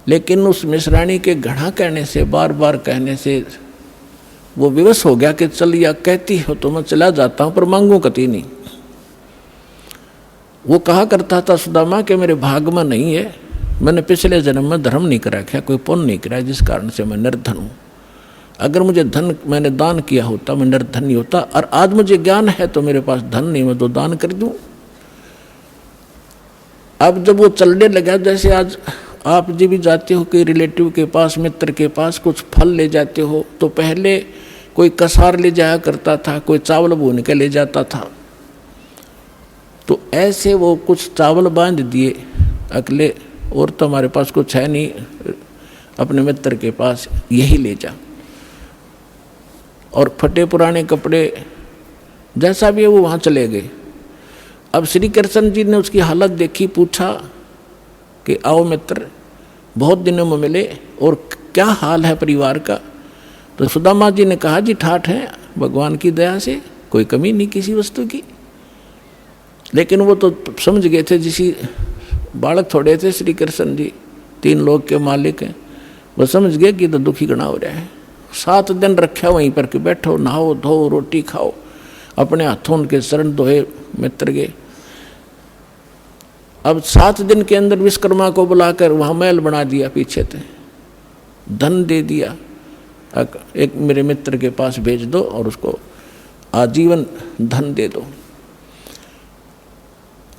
लेकिन उस मिश्राणी के घड़ा कहने से, बार बार कहने से वो विवश हो गया कि चल या कहती हो तो मैं चला जाता हूं पर मांगू कति नहीं। वो कहा करता था सुदामा कि मेरे भाग में नहीं है, मैंने पिछले जन्म में धर्म नहीं करा क्या, कोई पुण्य नहीं करा, जिस कारण से मैं निर्धन हूं। अगर मुझे धन मैंने दान किया होता मैं निर्धन नहीं होता, और आज मुझे ज्ञान है तो मेरे पास धन नहीं, मैं तो दान कर दूं। अब जब वो चलने लगा, जैसे आज आप जी भी जाते हो कि रिलेटिव के पास, मित्र के पास कुछ फल ले जाते हो, तो पहले कोई कसार ले जाया करता था, कोई चावल भून के ले जाता था। तो ऐसे वो कुछ चावल बांध दिए अकेले, और तो हमारे पास कुछ है नहीं, अपने मित्र के पास यही ले जा। और फटे पुराने कपड़े जैसा भी है वो वहाँ चले गए। अब श्री कृष्ण जी ने उसकी हालत देखी, पूछा कि आओ मित्र, बहुत दिनों में मिले और क्या हाल है परिवार का। तो सुदामा जी ने कहा जी ठाठ है, भगवान की दया से कोई कमी नहीं किसी वस्तु की। लेकिन वो तो समझ गए थे, जिसी बालक थोड़े थे श्री कृष्ण जी, 3 लोग के मालिक हैं, वो समझ गए कि तो दुखी गणा हो रहा है। 7 दिन रखा वहीं पर कि बैठो, नहाओ धो, रोटी खाओ, अपने हाथों उनके शरण धोए मित्र गए। अब 7 दिन के अंदर विश्वकर्मा को बुलाकर वहाँ महल बना दिया, पीछे थे, धन दे दिया, एक मेरे मित्र के पास भेज दो और उसको आजीवन धन दे दो।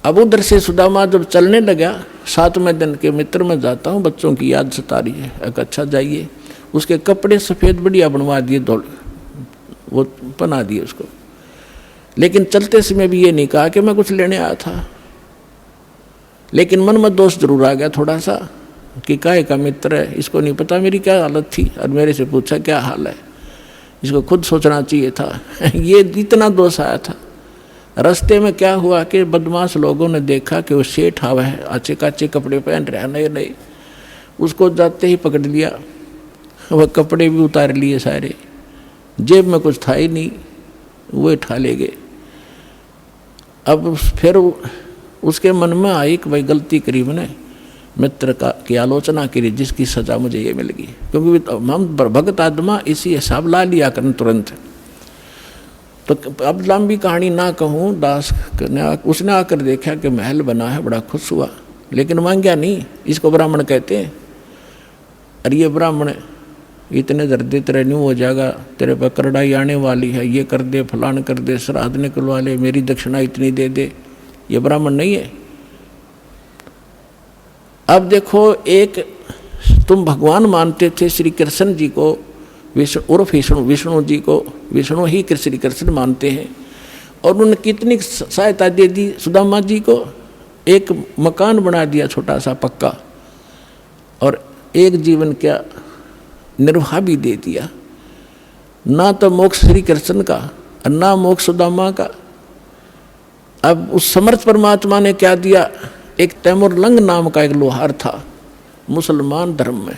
अब उधर से सुदामा जब चलने लगा, 7वें दिन के मित्र में जाता हूँ, बच्चों की याद सता रही है, एक अच्छा जाइए। उसके कपड़े सफ़ेद बढ़िया बनवा दिए, वो पहना दिए उसको। लेकिन चलते समय भी ये नहीं कहा कि मैं कुछ लेने आया था। लेकिन मन में दोष जरूर आ गया थोड़ा सा कि काहे का मित्र है, इसको नहीं पता मेरी क्या हालत थी, और मेरे से पूछा क्या हाल है, इसको खुद सोचना चाहिए था। ये इतना दोष आया था। रास्ते में क्या हुआ कि बदमाश लोगों ने देखा कि वो सेठ आवा है, अच्छे काचे कपड़े पहन रहा है, नए नए, उसको जाते ही पकड़ लिया। वह कपड़े भी उतार लिए सारे, जेब में कुछ था ही नहीं, वो उठा ले गए। अब फिर उसके मन में आई कि भाई गलती करी मैंने, मित्र का की आलोचना करी, जिसकी सजा मुझे ये मिल गई। क्योंकि हम भगत आत्मा इसी हिसाब ला लिया करन तुरंत। तो अब लंबी कहानी ना कहूँ, दास उसने आकर देखा कि महल बना है, बड़ा खुश हुआ, लेकिन मांगा नहीं। इसको ब्राह्मण कहते हैं। अरे ये ब्राह्मण इतने दर्दे तेरे न्यू हो जाएगा, तेरे पर करड़ाई आने वाली है, ये कर दे, फलान कर दे, श्राद्ध निकलवा ले, मेरी दक्षिणा इतनी दे दे, ये ब्राह्मण नहीं है। अब देखो, एक तुम भगवान मानते थे श्री कृष्ण जी को, विष्णु उर्फ विष्णु जी को, विष्णु ही श्री कृष्ण मानते हैं, और उन्होंने कितनी सहायता दे दी सुदामा जी को। एक मकान बना दिया छोटा सा पक्का, और एक जीवन क्या निर्वाह भी दे दिया, ना तो मोक्ष श्री कृष्ण का और ना मोक्ष सुदामा का। अब उस समर्थ परमात्मा ने क्या दिया, एक तैमूर लंग नाम का एक लोहार था मुसलमान धर्म में,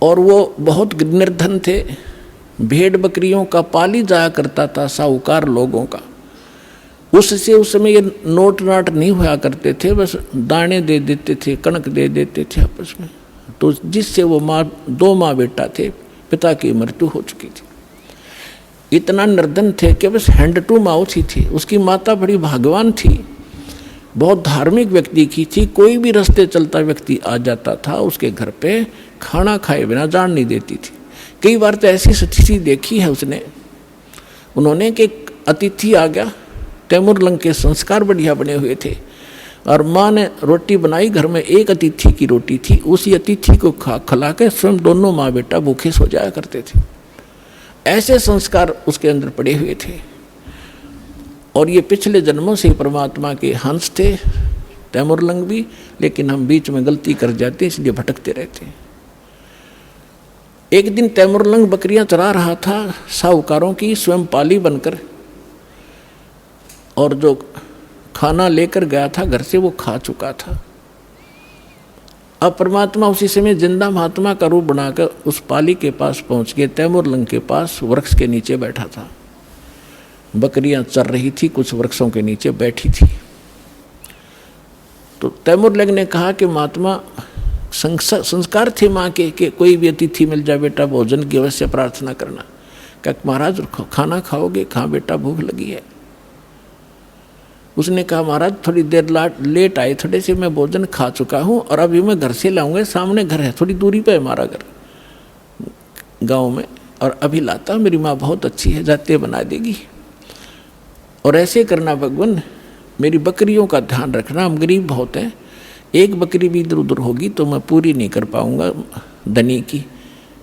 और वो बहुत निर्धन थे, भेड़ बकरियों का पाली जाया करता था, साहूकार लोगों का। उससे उस समय ये नोट नाट नहीं हुआ करते थे, बस दाने दे देते थे, कणक दे देते थे आपस में। तो जिससे वो दो माँ बेटा थे, पिता की मृत्यु हो चुकी थी। इतना निर्धन थे कि बस हैंड टू माउथ ही थी। उसकी माता बड़ी भाग्यवान थी, बहुत धार्मिक व्यक्ति की थी। कोई भी रास्ते चलता व्यक्ति आ जाता था उसके घर पे, खाना खाए बिना जान नहीं देती थी। कई बार तो ऐसी स्थिति देखी है उसने, उन्होंने कि अतिथि आ गया, तैमूर लंग के संस्कार बढ़िया बने हुए थे, और माँ ने रोटी बनाई, घर में एक अतिथि की रोटी थी, उसी अतिथि को खिला के स्वयं दोनों माँ बेटा भूखे सो जाया करते थे। ऐसे संस्कार उसके अंदर पड़े हुए थे। और ये पिछले जन्मों से परमात्मा के हंस थे तैमूर लंग भी, लेकिन हम बीच में गलती कर जाते इसलिए भटकते रहते हैं। एक दिन तैमूर लंग बकरियां चरा रहा था साहूकारों की, स्वयं पाली बनकर, और जो खाना लेकर गया था घर से वो खा चुका था। अब परमात्मा उसी समय जिंदा महात्मा का रूप बनाकर उस पाली के पास पहुंच गए। तैमूर लंग के पास वृक्ष के नीचे बैठा था, बकरियां चर रही थी, कुछ वृक्षों के नीचे बैठी थी। तो तैमूर लंग ने कहा कि महात्मा, संस्कार थे माँ के कि कोई भी अतिथि मिल जाए बेटा भोजन की अवश्य प्रार्थना करना। क्या महाराज खाना खाओगे? कहाँ बेटा, भूख लगी है। उसने कहा महाराज थोड़ी देर लेट आए, थोड़े से मैं भोजन खा चुका हूँ और अभी मैं घर से लाऊंगा, सामने घर है, थोड़ी दूरी पे है हमारा घर गांव में, और अभी लाता। मेरी माँ बहुत अच्छी है, जाते बना देगी। और ऐसे करना भगवान, मेरी बकरियों का ध्यान रखना, हम गरीब बहुत हैं, एक बकरी भी इधर उधर होगी तो मैं पूरी नहीं कर पाऊंगा धनी की,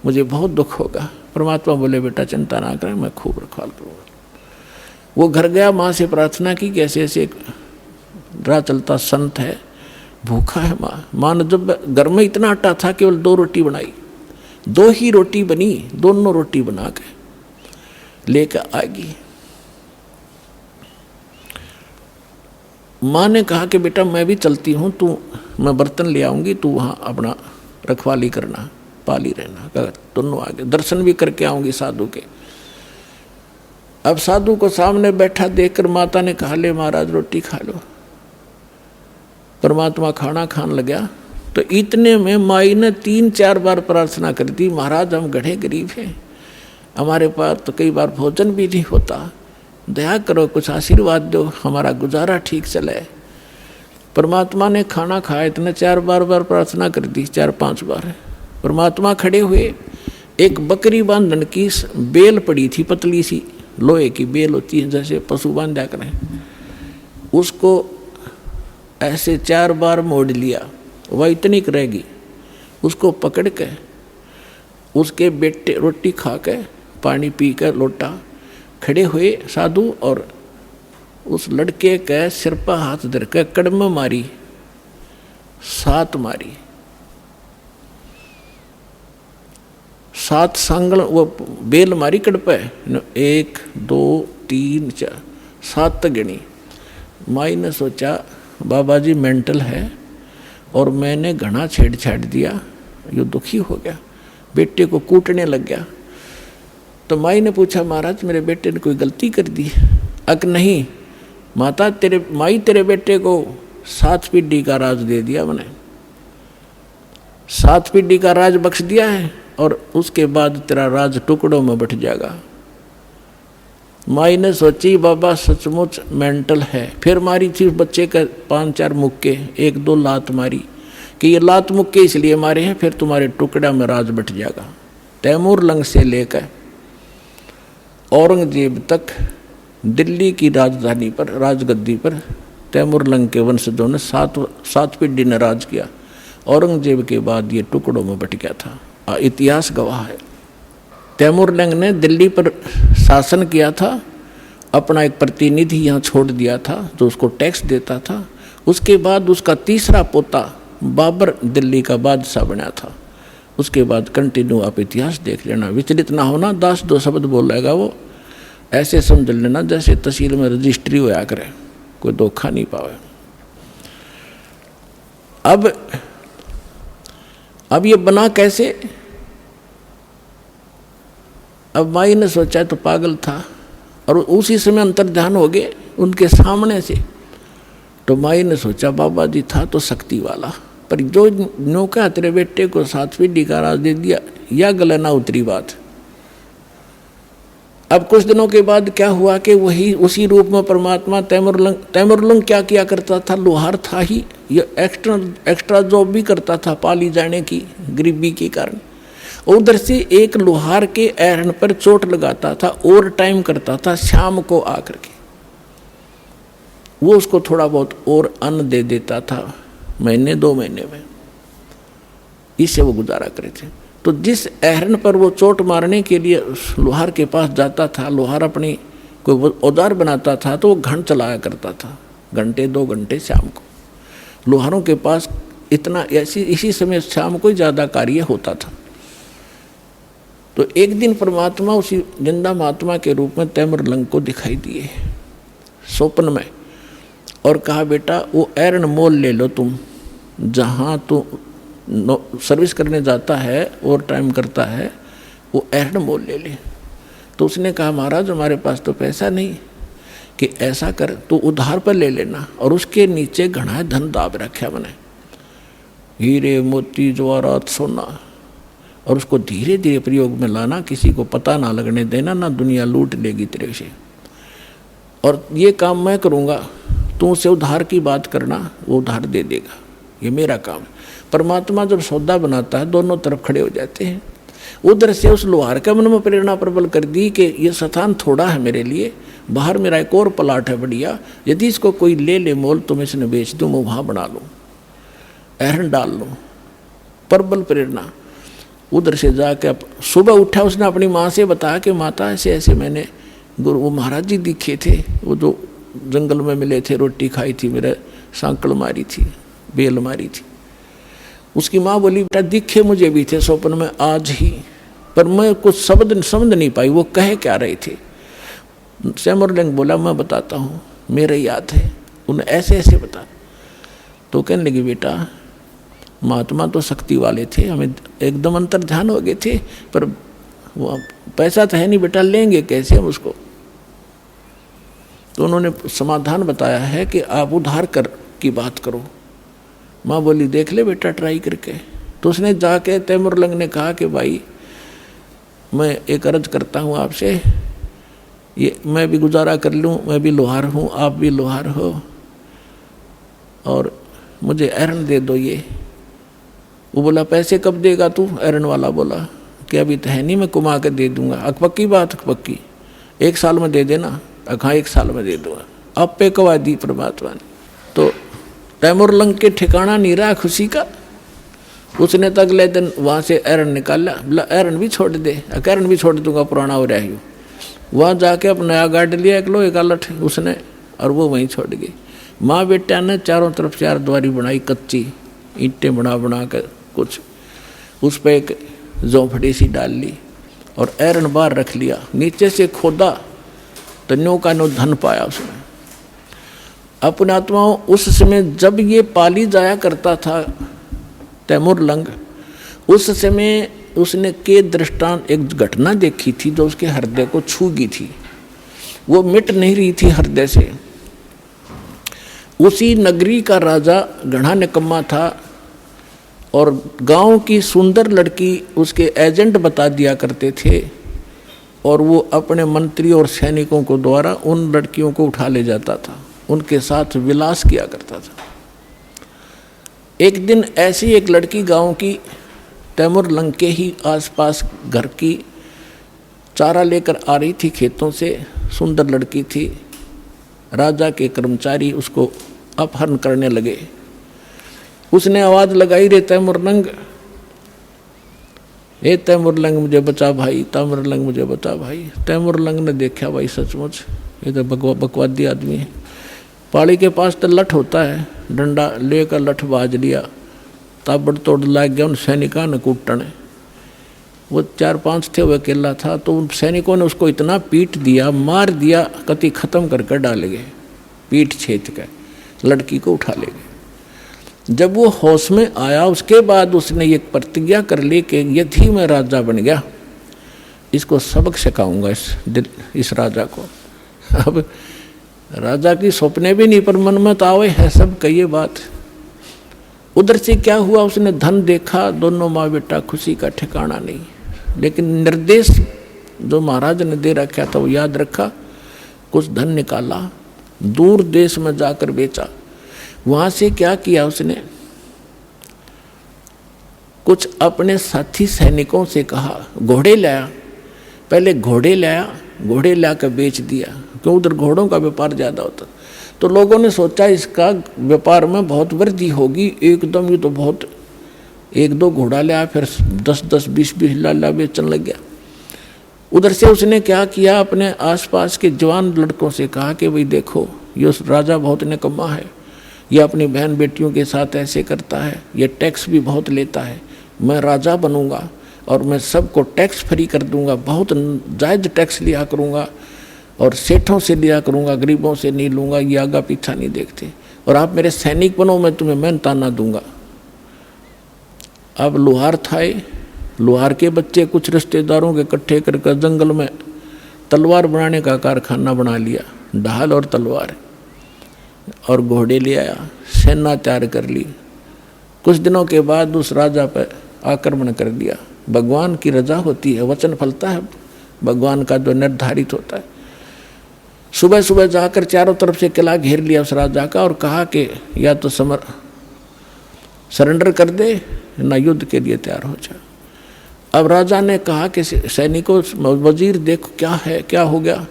मुझे बहुत दुख होगा। परमात्मा बोले बेटा चिंता ना करें, मैं खूब रखवाल करूँगा। वो घर गया, माँ से प्रार्थना की कि ऐसे ऐसे राह चलता संत है, भूखा है माँ ने जब घर में इतना आटा था केवल 2 रोटी बनाई, 2 ही रोटी बनी, दोनों रोटी बना के लेकर आ गई। माँ ने कहा कि बेटा मैं भी चलती हूँ, मैं बर्तन ले आऊँगी, तू वहाँ अपना रखवाली करना, पाली रहना। दोनों आगे दर्शन भी करके आऊँगी साधु के। अब साधु को सामने बैठा देखकर माता ने कहा ले महाराज रोटी खा लो। परमात्मा खाना खान लगा तो इतने में माई ने 3-4 बार प्रार्थना कर दी, महाराज हम गढ़े गरीब हैं, हमारे पास तो कई बार भोजन भी नहीं होता, दया करो, कुछ आशीर्वाद दो, हमारा गुजारा ठीक चले। परमात्मा ने खाना खाया, इतने 4 बार प्रार्थना कर दी, 4-5 बार। परमात्मा खड़े हुए, एक बकरी बांधन की बेल पड़ी थी, पतली सी लोहे की बेल होती है जैसे पशु बांधा करें, उसको ऐसे 4 बार मोड़ लिया, वह इतनी रहेगी, उसको पकड़ के उसके बेटे रोटी खा के पानी पी कर लोटा खड़े हुए साधु, और उस लड़के के सिर पर हाथ धर के कड़म मारी, 7 मारी, 7 सांगल वो बेल मारी कड़ पे, 1 2 3 4 7 तक गिनी। माई ने सोचा बाबा जी मेंटल है और मैंने घना छेड़छाड़ दिया, ये दुखी हो गया, बेटे को कूटने लग गया। तो माई ने पूछा महाराज मेरे बेटे ने कोई गलती कर दी? अक नहीं माता, तेरे बेटे को 7 पीढ़ी का राज दे दिया मैंने, 7 पीढ़ी का राज बख्श दिया है, और उसके बाद तेरा राज टुकड़ों में बट जाएगा। माई ने सोची बाबा सचमुच मेंटल है। फिर मारी थी बच्चे का 5-4 मुक्के, 1-2 लात मारी कि ये लात मुक्के इसलिए मारे हैं, फिर तुम्हारे टुकड़ा में राज बट जाएगा। तैमूर लंग से लेकर औरंगजेब तक दिल्ली की राजधानी पर, राजगद्दी पर तैमूर लंग के वंशजों ने 7 पीढ़ी ने राज किया। औरंगजेब के बाद ये टुकड़ों में बट गया था, इतिहास गवाह है। तैमूर लंग ने दिल्ली पर शासन किया था, अपना एक प्रतिनिधि यहाँ छोड़ दिया था जो उसको टैक्स देता था, उसके बाद उसका तीसरा पोता बाबर दिल्ली का बादशाह बना था। उसके बाद कंटिन्यू आप इतिहास देख लेना, विचलित ना होना, 10-2 शब्द बोलेगा वो ऐसे समझ लेना जैसे तहसील में रजिस्ट्री होया करे, कोई धोखा नहीं पावे। अब ये बना कैसे? अब माई ने सोचा तो पागल था, और उसी समय अंतर्ध्यान हो गए उनके सामने से। तो माई ने सोचा बाबा जी था तो शक्ति वाला, पर जो नौका तेरे बेटे को 7वीं डी का राज दे दिया, या गले ना उतरी बात। अब कुछ दिनों के बाद क्या हुआ कि वही उसी रूप में परमात्मा तैमुरलंग क्या किया करता था, लोहार था ही, ये एक्स्ट्रा जॉब भी करता था पाली जाने की गरीबी के कारण। उधर से एक लोहार के एरन पर चोट लगाता था, ओवर टाइम करता था शाम को आकर के, वो उसको थोड़ा बहुत और अन्न दे देता था महीने 2 महीने में, इससे वो गुजारा करे थे। तो जिस एरन पर वो चोट मारने के लिए लोहार के पास जाता था, लोहार अपनी कोई औजार बनाता था तो वो घंट चलाया करता था, घंटे 2 घंटे शाम को। लोहारों के पास इतना इसी समय शाम को ही ज़्यादा कार्य होता था। तो एक दिन परमात्मा उसी जिंदा महात्मा के रूप में तैमुरलंग को दिखाई दिए स्वप्न में, और कहा बेटा वो एरन मोल ले लो तुम, जहाँ तू सर्विस करने जाता है और टाइम करता है, वो एरन मोल ले ले। तो उसने कहा महाराज हमारे पास तो पैसा नहीं, कि ऐसा कर तो उधार पर ले लेना, और उसके नीचे घना धन दाब रखा मैंने, हीरे मोती जवाहरात सोना, और उसको धीरे धीरे प्रयोग में लाना, किसी को पता ना लगने देना, ना दुनिया लूट लेगी तेरे से, और ये काम मैं करूँगा, तू उसे उधार की बात करना, वो उधार दे देगा, ये मेरा काम है। परमात्मा जब सौदा बनाता है दोनों तरफ खड़े हो जाते हैं। उधर से उस लोहार के मन में प्रेरणा प्रबल कर दी कि ये स्थान थोड़ा है मेरे लिए, बाहर मेरा एक और प्लाट है बढ़िया, यदि इसको कोई ले मोल तो मैं इसने बेच दूँ, मैं वहाँ बना लूँ, एरन डाल लूँ, प्रबल प्रेरणा। उधर से जाके सुबह उठा, उसने अपनी माँ से बताया कि माता ऐसे ऐसे मैंने गुरु वो महाराज जी दिखे थे, वो जो जंगल में मिले थे, रोटी खाई थी, मेरे सांकड़ मारी थी, बेल मारी थी। उसकी माँ बोली बेटा दिखे मुझे भी थे स्वप्न में आज ही, पर मैं कुछ शब्द समझ नहीं पाई वो कहे क्या रहे थे। तैमुरलंग बोला मैं बताता हूँ, मेरे याद है, उन्हें ऐसे ऐसे बता। तो कहने लगी बेटा महात्मा तो शक्ति वाले थे, हमें एकदम अंतर्ध्यान हो गए थे, पर वो पैसा तो है नहीं बेटा, लेंगे कैसे हम उसको। तो उन्होंने समाधान बताया है कि आप उधार कर की बात करो। माँ बोली देख ले बेटा ट्राई करके। तो उसने जाके तैमुरलंग ने कहा कि भाई मैं एक अर्ज करता हूँ आपसे, ये मैं भी गुजारा कर लूँ, मैं भी लोहार हूँ, आप भी लोहार हो, और मुझे एरन दे दो ये। वो बोला पैसे कब देगा तू? एरन वाला बोला कि अभी तो है नहीं, मैं कुमा के दे दूंगा। पक्की बात? पक्की, 1 साल में दे देना। हाँ 1 साल में दे दूंगा। अब पे कवा दी परमात्मा ने। तो तैमुरलंग के ठिकाना नहीं रहा खुशी का। उसने तो अगले दिन वहाँ से एरन निकाला, बोला एरन भी छोड़ दे। एरन भी छोड़ दूंगा, पुराना हो रहा है। वहाँ जाके अब नया गाड़ लिया एक लोहे का लठ उसने, और वो वहीं छोड़ गई। माँ बेटा ने चारों तरफ 4 द्वारी बनाई, कच्ची ईंटें बना कर कुछ, उस पर एक झोंपड़ी सी डाल ली और एरन बाहर रख लिया। नीचे से खोदा तो नो का नो धन पाया उसने। अपने आत्माओं उस समय जब ये पाली जाया करता था तैमुरलंग, उस समय उसने के दृष्टांत एक घटना देखी थी जो उसके हृदय को छू गई थी, वो मिट नहीं रही थी हृदय से। उसी नगरी का राजा घना निकम्मा था और गांव की सुंदर लड़की उसके एजेंट बता दिया करते थे, और वो अपने मंत्री और सैनिकों को द्वारा उन लड़कियों को उठा ले जाता था, उनके साथ विलास किया करता था। एक दिन ऐसी एक लड़की गांव की तैमुरलंग के ही आसपास घर की चारा लेकर आ रही थी खेतों से। सुंदर लड़की थी। राजा के कर्मचारी उसको अपहरण करने लगे। उसने आवाज़ लगाई, रे तैमुरलंग, ए तैमुरलंग मुझे बचा भाई, तैमुरलंग मुझे बचा भाई। तैमुरलंग ने देखा भाई सचमुच ये तो बकवादी आदमी है, पाड़ी के पास तो लठ होता है, डंडा लेकर लठ बाज लिया, ताबड़ तोड़ लाग गया उन सैनिकों ने कूटने। वो 4-5 थे, वो अकेला था। तो उन सैनिकों ने उसको इतना पीट दिया, मार दिया, कति ख़त्म करके डाल गए, पीठ छेद कर लड़की को उठा ले गए। जब वो होश में आया उसके बाद उसने ये प्रतिज्ञा कर ली कि यदि मैं राजा बन गया, इसको सबक सिखाऊंगा इस राजा को। अब राजा की सपने भी नहीं, पर मन में तो आवे है सब कहिए बात। उधर से क्या हुआ, उसने धन देखा, दोनों माँ बेटा खुशी का ठिकाना नहीं। लेकिन निर्देश जो महाराज ने दे रखा था वो याद रखा, कुछ धन निकाला, दूर देश में जाकर बेचा। वहाँ से क्या किया उसने, कुछ अपने साथी सैनिकों से कहा घोड़े लाया, पहले घोड़े लाया, घोड़े लाकर बेच दिया, क्यों उधर घोड़ों का व्यापार ज़्यादा होता। तो लोगों ने सोचा इसका व्यापार में बहुत वृद्धि होगी, एकदम ये तो बहुत 1-2 घोड़ा लिया, फिर 10-10, 20-20 लाला बेचने लग गया। उधर से उसने क्या किया, अपने आसपास के जवान लड़कों से कहा कि भाई देखो ये राजा बहुत निकम्मा है, ये अपनी बहन बेटियों के साथ ऐसे करता है, ये टैक्स भी बहुत लेता है, मैं राजा बनूंगा और मैं सबको टैक्स फ्री कर दूंगा, बहुत जायज़ टैक्स लिया करूंगा और सेठों से लिया करूंगा, गरीबों से नहीं लूँगा, ये आगा पीछा नहीं देखते, और आप मेरे सैनिक बनो, मैं तुम्हें मेहनताना दूंगा। अब लोहार था, लोहार के बच्चे कुछ रिश्तेदारों के इकट्ठे करके जंगल में तलवार बनाने का कारखाना बना लिया, ढाल और तलवार और घोड़े ले आया, सेना तैयार कर ली। कुछ दिनों के बाद उस राजा पर आक्रमण कर दिया। भगवान की रजा होती है, वचन फलता है भगवान का जो निर्धारित होता है। सुबह सुबह जाकर चारों तरफ से किला घेर लिया उस राजा का और कहा कि या तो सरेंडर कर दे, ना युद्ध के लिए तैयार हो जा। अब राजा ने कहा कि सैनिकों, वजीर देखो क्या है, क्या हो गया।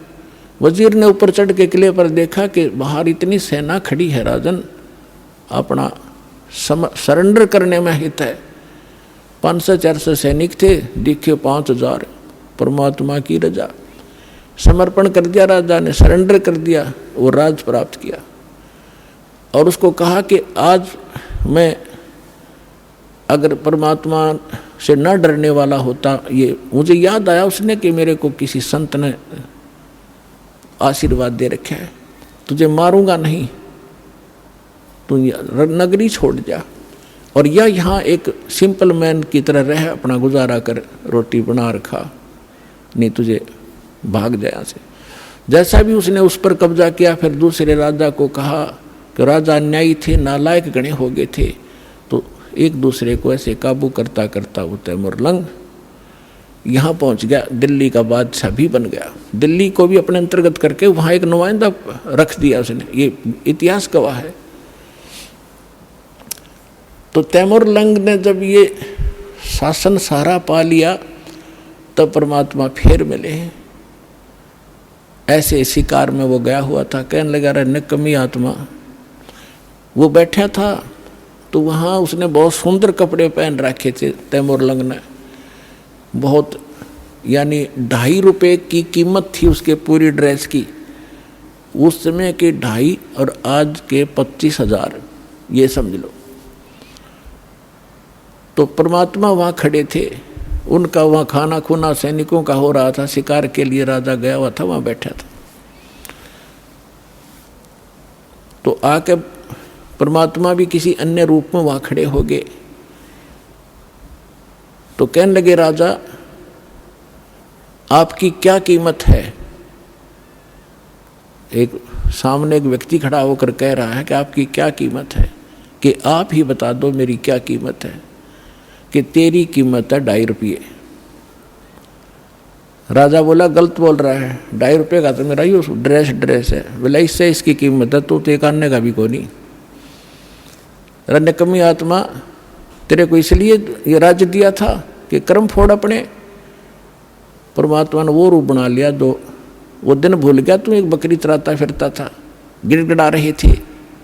वजीर ने ऊपर चढ़ के किले पर देखा कि बाहर इतनी सेना खड़ी है राजन, अपना सरेंडर करने में हित है। 500-400 सैनिक थे, दिखे 5000। परमात्मा की रजा, समर्पण कर दिया राजा ने, सरेंडर कर दिया, वो राज प्राप्त किया। और उसको कहा कि आज मैं अगर परमात्मा से न डरने वाला होता, ये मुझे याद आया उसने कि मेरे को किसी संत ने आशीर्वाद दे रखा है, तुझे मारूंगा नहीं, तू नगरी छोड़ जा और या यहाँ एक सिंपल मैन की तरह रह, अपना गुजारा कर, रोटी बना रखा, नहीं तुझे भाग जाए यहाँ से। जैसा भी उसने उस पर कब्जा किया, फिर दूसरे राजा को कहा कि राजा अन्यायी थे, नालायक गणे हो गए थे। तो एक दूसरे को ऐसे काबू करता करता वो तैमूरलंग यहाँ पहुँच गया, दिल्ली का बादशाह भी बन गया। दिल्ली को भी अपने अंतर्गत करके वहाँ एक नुमाइंदा रख दिया उसने, ये इतिहास गवाह है। तो तैमूरलंग ने जब ये शासन सहारा पा लिया, तब परमात्मा फिर मिले हैं। ऐसे शिकार में वो गया हुआ था, कहने लगा रहा निकम्मी आत्मा। वो बैठा था तो वहाँ उसने बहुत सुंदर कपड़े पहन रखे थे तैमूरलंग ने, बहुत, यानी 2.5 रुपये की कीमत थी उसके पूरी ड्रेस की। उस समय के 2.5 और आज के 25,000, ये समझ लो। तो परमात्मा वहाँ खड़े थे, उनका वहाँ खाना खुना सैनिकों का हो रहा था, शिकार के लिए राजा गया हुआ था, वहाँ बैठा था। तो आके परमात्मा भी किसी अन्य रूप में वहाँ खड़े हो गए। तो कहने लगे राजा आपकी क्या कीमत है। एक सामने एक व्यक्ति खड़ा होकर कह रहा है कि आपकी क्या कीमत है, कि आप ही बता दो मेरी क्या कीमत है। कि तेरी कीमत है 2.5 रुपये। राजा बोला गलत बोल रहा है, 2.5 रुपये का तो मेरा ही ड्रेस है, बोला इससे इसकी कीमत है, तो एक आने का भी को नहीं। निकम्मी आत्मा, तेरे को इसलिए ये राज्य दिया था कि कर्म फोड़ अपने। परमात्मा ने वो रूप बना लिया, दो वो दिन भूल गया तू एक बकरी चराता फिरता था, गिड़गिड़ा रहे थे,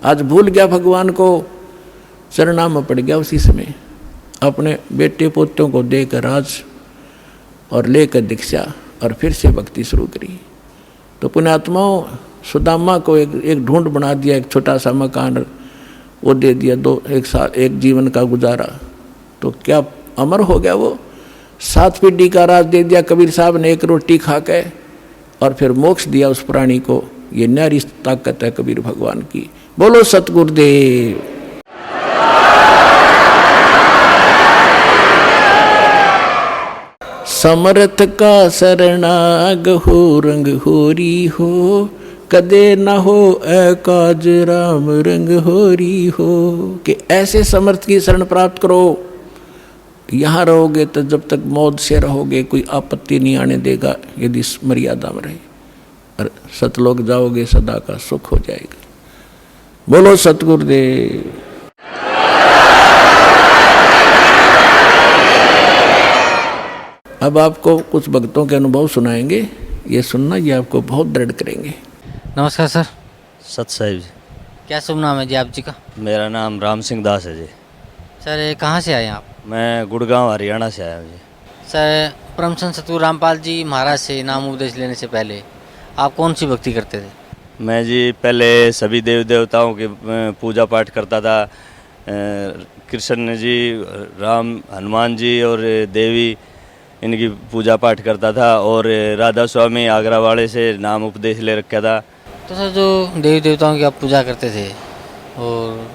आज भूल गया भगवान को, चरणा में पड़ गया। उसी समय अपने बेटे पोतों को देकर राज और लेकर दीक्षा और फिर से भक्ति शुरू करी। तो पुण्यात्माओं, सुदामा को एक ढूंढ बना दिया, एक छोटा सा मकान वो दे दिया, एक जीवन का गुजारा, तो क्या अमर हो गया वो? 7 पीढ़ी का राज दे दिया कबीर साहब ने, एक रोटी खा के, और फिर मोक्ष दिया उस प्राणी को। ये न्यारी ताकत है कबीर भगवान की। बोलो सतगुरुदेव। समर्थ का शरणाग हो, रंग होरी हो, कदे न हो एकाज राम रंग होरी हो। कि ऐसे समर्थ की शरण प्राप्त करो, यहाँ रहोगे तो जब तक मौत से रहोगे कोई आपत्ति नहीं आने देगा, यदि मर्यादा में रहे। और सतलोक जाओगे सदा का सुख हो जाएगा। बोलो सतगुरुदेव। अब आपको कुछ भक्तों के अनुभव सुनाएंगे, ये सुनना, ये आपको बहुत दृढ़ करेंगे। नमस्कार सर। सत साहिब जी। क्या शुभ नाम है जी आप जी का? मेरा नाम राम सिंह दास है जी। सर ये कहाँ से आए आप? मैं गुड़गांव हरियाणा से आया हूँ जी। सर परम संत सतगुरु रामपाल जी महाराज से नाम उपदेश लेने से पहले आप कौन सी भक्ति करते थे? मैं जी पहले सभी देव देवताओं की पूजा पाठ करता था। कृष्ण जी, राम, हनुमान जी और देवी, इनकी पूजा पाठ करता था। और राधा स्वामी आगरा वाले से नाम उपदेश ले रखा था। तो सर जो देवी देवताओं की आप पूजा करते थे और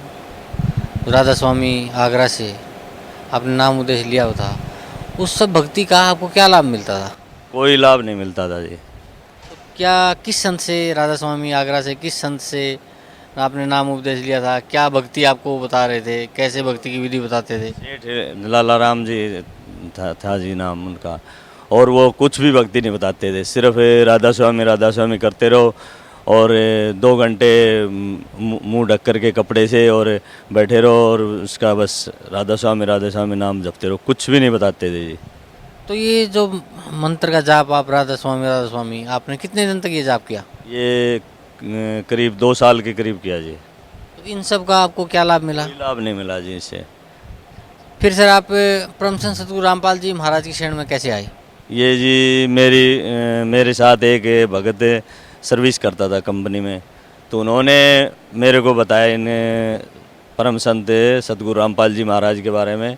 राधा स्वामी आगरा से आपने नाम उपदेश लिया हुआ था, उस सब भक्ति का आपको क्या लाभ मिलता था? कोई लाभ नहीं मिलता था जी। क्या किस संत से, राधा स्वामी आगरा से किस संत से आपने नाम उपदेश लिया था? क्या भक्ति आपको बता रहे थे? कैसे भक्ति की विधि बताते थे? सेठ लाला राम जी था जी नाम उनका। और वो कुछ भी भक्ति नहीं बताते थे, सिर्फ राधा स्वामी करते रहो और 2 घंटे मुंह ढक करके कपड़े से और बैठे रहो और उसका बस राधा स्वामी नाम जपते रहो, कुछ भी नहीं बताते थे जी। तो ये जो मंत्र का जाप आप राधा स्वामी आपने कितने दिन तक ये जाप किया? ये करीब 2 साल के करीब किया जी। तो इन सब का आपको क्या लाभ मिला? कोई लाभ नहीं मिला जी इससे। फिर सर आप परम संत सतगुरु रामपाल जी महाराज की शरण में कैसे आए? ये जी मेरे साथ एक भगत सर्विस करता था कंपनी में, तो उन्होंने मेरे को बताया इन परम संत सतगुरु रामपाल जी महाराज के बारे में।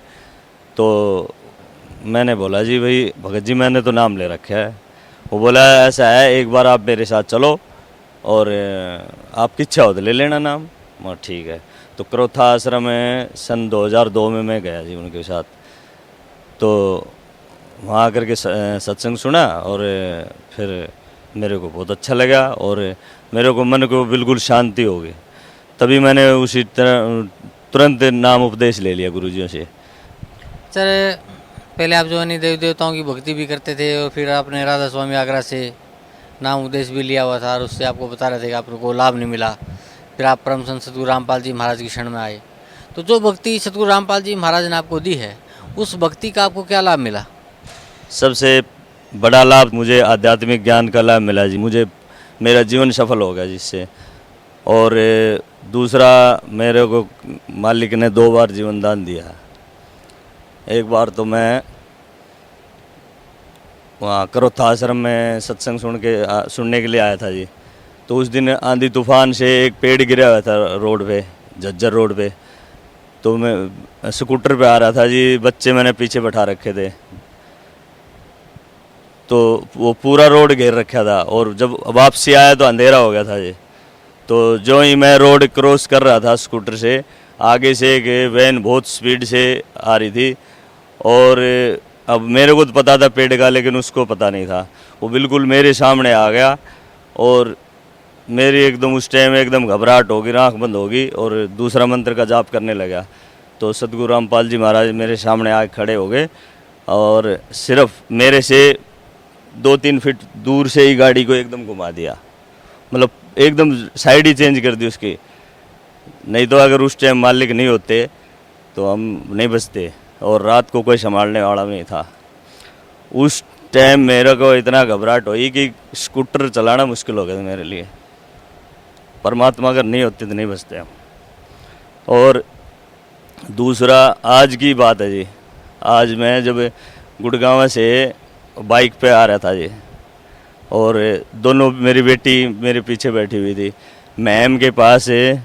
तो मैंने बोला जी भाई भगत जी मैंने तो नाम ले रखा है। वो बोला ऐसा है, एक बार आप मेरे साथ चलो और आपकी इच्छा हो तो ले लेना नाम। मैं ठीक है। तो क्रोथा आश्रम में सन 2002 में मैं गया जी उनके साथ। तो वहाँ आकर के सत्संग सुना और फिर मेरे को बहुत अच्छा लगा और मेरे को मन को बिल्कुल शांति हो गई। तभी मैंने उसी तरह तुरंत नाम उपदेश ले लिया गुरुजियों से। सर पहले आप जो है देवी देवताओं की भक्ति भी करते थे और फिर आपने राधा स्वामी आगरा से नाम उपदेश भी लिया हुआ था और उससे आपको बता रहे थे कि आपको लाभ नहीं मिला। फिर आप परम संत सतगुरु रामपाल जी महाराज की शरण में आए। तो जो भक्ति सतगुरु रामपाल जी महाराज ने आपको दी है, उस भक्ति का आपको क्या लाभ मिला? सबसे बड़ा लाभ मुझे आध्यात्मिक ज्ञान का लाभ मिला जी। मुझे मेरा जीवन सफल हो गया जिससे। और दूसरा, मेरे को मालिक ने 2 बार जीवन दान दिया। एक बार तो मैं वहाँ करोथा आश्रम में सत्संग सुनने के लिए आया था जी। तो उस दिन आंधी तूफान से एक पेड़ गिरा हुआ था रोड पे, झज्जर रोड पे। तो मैं स्कूटर पे आ रहा था जी, बच्चे मैंने पीछे बैठा रखे थे। तो वो पूरा रोड घेर रखा था और जब वापसी आया तो अंधेरा हो गया था जी। तो जो ही मैं रोड क्रॉस कर रहा था स्कूटर से, आगे से एक वैन बहुत स्पीड से आ रही थी। और अब मेरे को तो पता था पेड़ का, लेकिन उसको पता नहीं था। वो बिल्कुल मेरे सामने आ गया और मेरी एकदम उस टाइम एकदम घबराहट होगी, आँख बंद होगी और दूसरा मंत्र का जाप करने लगा। तो सतगुरु रामपाल जी महाराज मेरे सामने आके खड़े हो गए और सिर्फ मेरे से 2-3 फीट दूर से ही गाड़ी को एकदम घुमा दिया। मतलब एकदम साइड ही चेंज कर दी उसकी। नहीं तो अगर उस टाइम मालिक नहीं होते तो हम नहीं बचते और रात को कोई संभालने वाला नहीं था। उस टाइम मेरे को इतना घबराहट हुई कि स्कूटर चलाना मुश्किल हो गया था मेरे लिए। परमात्मा अगर नहीं होते तो नहीं बचते हम। और दूसरा, आज की बात है जी। आज मैं जब गुड़गांव से बाइक पे आ रहा था जी, और दोनों मेरी बेटी मेरे पीछे बैठी हुई थी। मैम के पास मेरे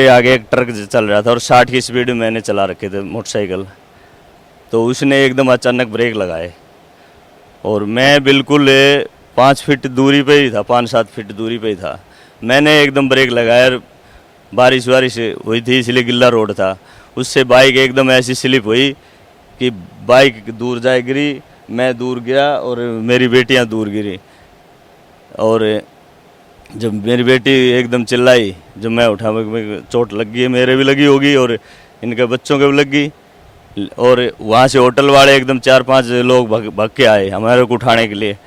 आगे एक ट्रक चल रहा था और 60 की स्पीड में मैंने चला रखे थे मोटरसाइकिल। तो उसने एकदम अचानक ब्रेक लगाए और मैं बिल्कुल 5 फीट दूरी पे ही था, 5-7 फीट दूरी पे ही था। मैंने एकदम ब्रेक लगाया। बारिश हुई थी इसलिए गिल्ला रोड था। उससे बाइक एकदम ऐसी स्लिप हुई कि बाइक दूर जाए गिरी, मैं दूर गिरा और मेरी बेटियां दूर गिरी। और जब मेरी बेटी एकदम चिल्लाई, जब मैं उठा, चोट लग गई, मेरे भी लगी होगी और इनके बच्चों के भी लग गई। और वहाँ से होटल वाले एकदम 4-5 लोग भाग के आए हमारे को उठाने के लिए।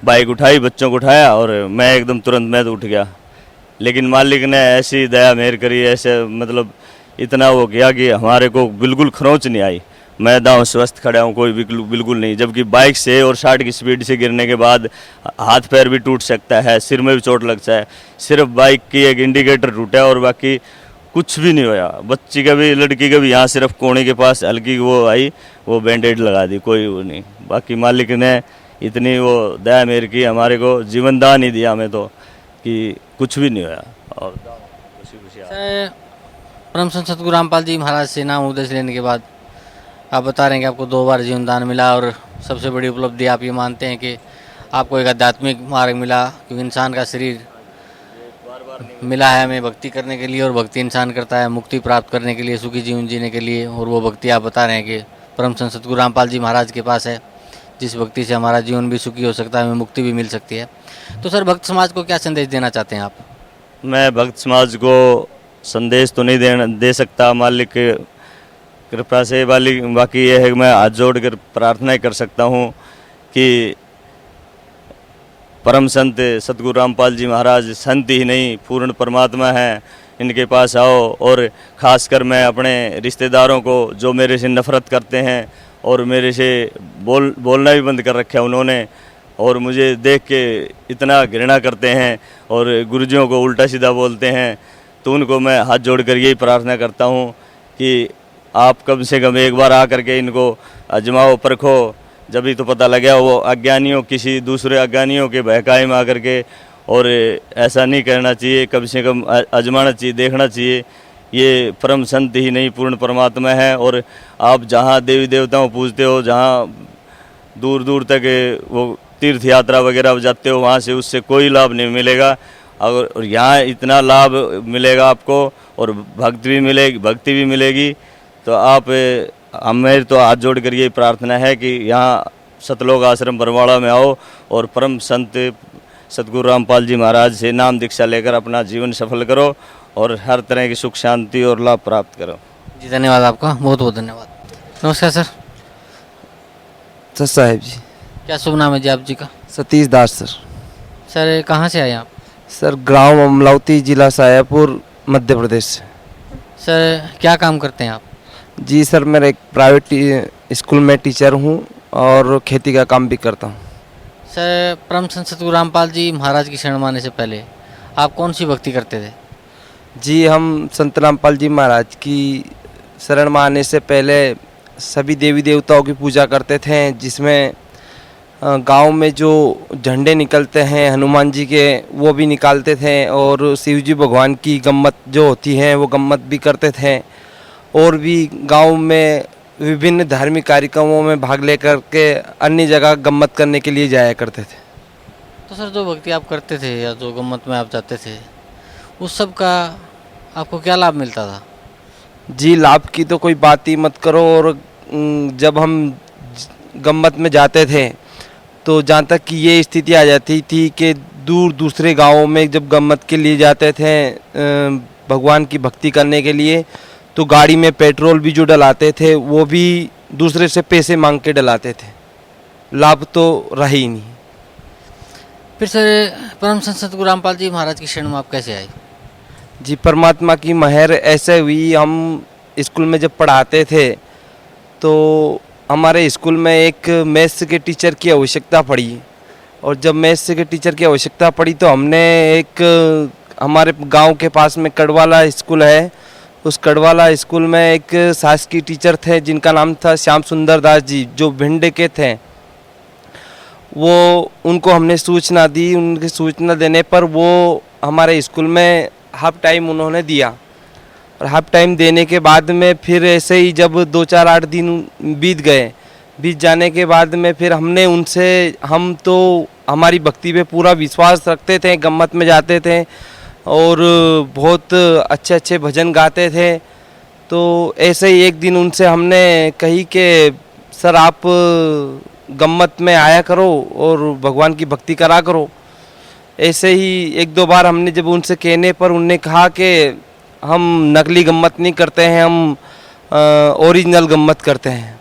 बाइक उठाई, बच्चों को उठाया और मैं एकदम तुरंत मैं तो उठ गया। लेकिन मालिक ने ऐसी दया मेहर करी, ऐसे मतलब इतना वो किया कि हमारे को बिल्कुल खरोंच नहीं आई। मैं दांव स्वस्थ खड़ा हूँ, कोई बिल्कुल नहीं। जबकि बाइक से और 60 की स्पीड से गिरने के बाद हाथ पैर भी टूट सकता है, सिर में भी चोट लगता है। सिर्फ बाइक की एक इंडिकेटर टूटा और बाकी कुछ भी नहीं हुआ। बच्ची का भी, लड़की का भी यहाँ सिर्फ कोने के पास हल्की वो आई, वो बैंडेड लगा दी, कोई वो नहीं। बाकी मालिक ने इतनी वो दया मेहर की, हमारे को जीवन दान ही दिया हमें तो, कि कुछ भी नहीं हुआ। और सर, परम संत सतगुरु रामपाल जी महाराज से नाम उपदेश लेने के बाद आप बता रहे हैं कि आपको 2 बार जीवन दान मिला और सबसे बड़ी उपलब्धि आप ये मानते हैं कि आपको एक आध्यात्मिक मार्ग मिला, क्योंकि इंसान का शरीर मिला है हमें भक्ति करने के लिए, और भक्ति इंसान करता है मुक्ति प्राप्त करने के लिए, सुखी जीवन जीने के लिए। और वो भक्ति आप बता रहे हैं कि परम संत सतगुरु रामपाल जी महाराज के पास है, जिस भक्ति से हमारा जीवन भी सुखी हो सकता है, हमें मुक्ति भी मिल सकती है। तो सर, भक्त समाज को क्या संदेश देना चाहते हैं आप? मैं भक्त समाज को संदेश तो नहीं दे सकता, मालिक की कृपा से। बाकी यह है कि मैं हाथ जोड़ कर प्रार्थना कर सकता हूँ कि परम संत सतगुरु रामपाल जी महाराज संत ही नहीं, पूर्ण परमात्मा हैं, इनके पास आओ। और ख़ासकर मैं अपने रिश्तेदारों को, जो मेरे से नफ़रत करते हैं और मेरे से बोलना भी बंद कर रखा है उन्होंने, और मुझे देख के इतना घृणा करते हैं और गुरुजियों को उल्टा सीधा बोलते हैं, तो उनको मैं हाथ जोड़कर यही प्रार्थना करता हूँ कि आप कम से कम एक बार आकर के इनको आजमाओ, परखो। जब ही तो पता लगा वो अज्ञानियों, किसी दूसरे अज्ञानियों के बहकावे में आकर के। और ऐसा नहीं करना चाहिए, कम से कम आजमाना चाहिए, देखना चाहिए। ये परम संत ही नहीं, पूर्ण परमात्मा है। और आप जहाँ देवी देवताओं पूजते हो, जहाँ दूर दूर तक वो तीर्थ यात्रा वगैरह जाते हो, वहाँ से उससे कोई लाभ नहीं मिलेगा। और यहाँ इतना लाभ मिलेगा आपको, और भक्ति भी मिलेगी। तो आप, हमें तो हाथ जोड़ कर ये प्रार्थना है कि यहाँ सतलोक आश्रम बरवाड़ा में आओ और परम संत सतगुरु रामपाल जी महाराज से नाम दीक्षा लेकर अपना जीवन सफल करो और हर तरह की सुख शांति और लाभ प्राप्त करो। जी धन्यवाद आपका, बहुत बहुत धन्यवाद। नमस्कार सर। सर साहेब जी। क्या शुभ नाम है जी आप जी का? सतीश दास सर। सर कहाँ से आए आप? सर ग्राम अमलावती, जिला सायापुर, मध्य प्रदेश से। सर क्या काम करते हैं आप? जी सर, मेरा एक प्राइवेट स्कूल में टीचर हूँ और खेती का काम भी करता हूँ। सर, परम संत सतगुरु रामपाल जी महाराज की शरण माने से पहले आप कौन सी भक्ति करते थे? जी, हम संत रामपाल जी महाराज की शरण माने से पहले सभी देवी देवताओं की पूजा करते थे, जिसमें गांव में जो झंडे निकलते हैं हनुमान जी के, वो भी निकालते थे, और शिव जी भगवान की गम्मत जो होती है वो गम्मत भी करते थे। और भी गांव में विभिन्न धार्मिक कार्यक्रमों में भाग लेकर के अन्य जगह गम्मत करने के लिए जाया करते थे। तो सर, जो भक्ति आप करते थे या जो गम्मत में आप जाते थे, उस सब का आपको क्या लाभ मिलता था? जी, लाभ की तो कोई बात ही मत करो। और जब हम गम्मत में जाते थे तो जहाँ तक कि ये स्थिति आ जाती थी कि दूसरे गांवों में जब गम्मत के लिए जाते थे भगवान की भक्ति करने के लिए, तो गाड़ी में पेट्रोल भी जो डलाते थे वो भी दूसरे से पैसे मांग के डलाते थे। लाभ तो रहा ही नहीं। फिर सर, परम संत सतगुरु रामपाल जी महाराज की शरण में आप कैसे आए? जी, परमात्मा की मेहर ऐसे हुई। हम स्कूल में जब पढ़ाते थे तो हमारे स्कूल में एक मैथ्स के टीचर की आवश्यकता पड़ी, और जब मैथ्स के टीचर की आवश्यकता पड़ी तो हमने एक हमारे गांव के पास में कड़वाला स्कूल है, उस कड़वाला स्कूल में एक शासकीय टीचर थे जिनका नाम था श्याम सुंदर दास जी, जो भिंड के थे। वो उनको हमने सूचना दी। उनकी सूचना देने पर वो हमारे स्कूल में हाफ टाइम उन्होंने दिया, और हाफ टाइम देने के बाद में फिर ऐसे ही जब 2-4-8 दिन बीत जाने के बाद में फिर हमने उनसे, हम तो हमारी भक्ति पे पूरा विश्वास रखते थे, गम्मत में जाते थे और बहुत अच्छे अच्छे भजन गाते थे। तो ऐसे ही एक दिन उनसे हमने कही कि सर आप गम्मत में आया करो और भगवान की भक्ति करा करो। ऐसे ही 1-2 बार हमने जब उनसे कहने पर उनने कहा कि हम नकली गम्मत नहीं करते हैं, हम ओरिजिनल गम्मत करते हैं।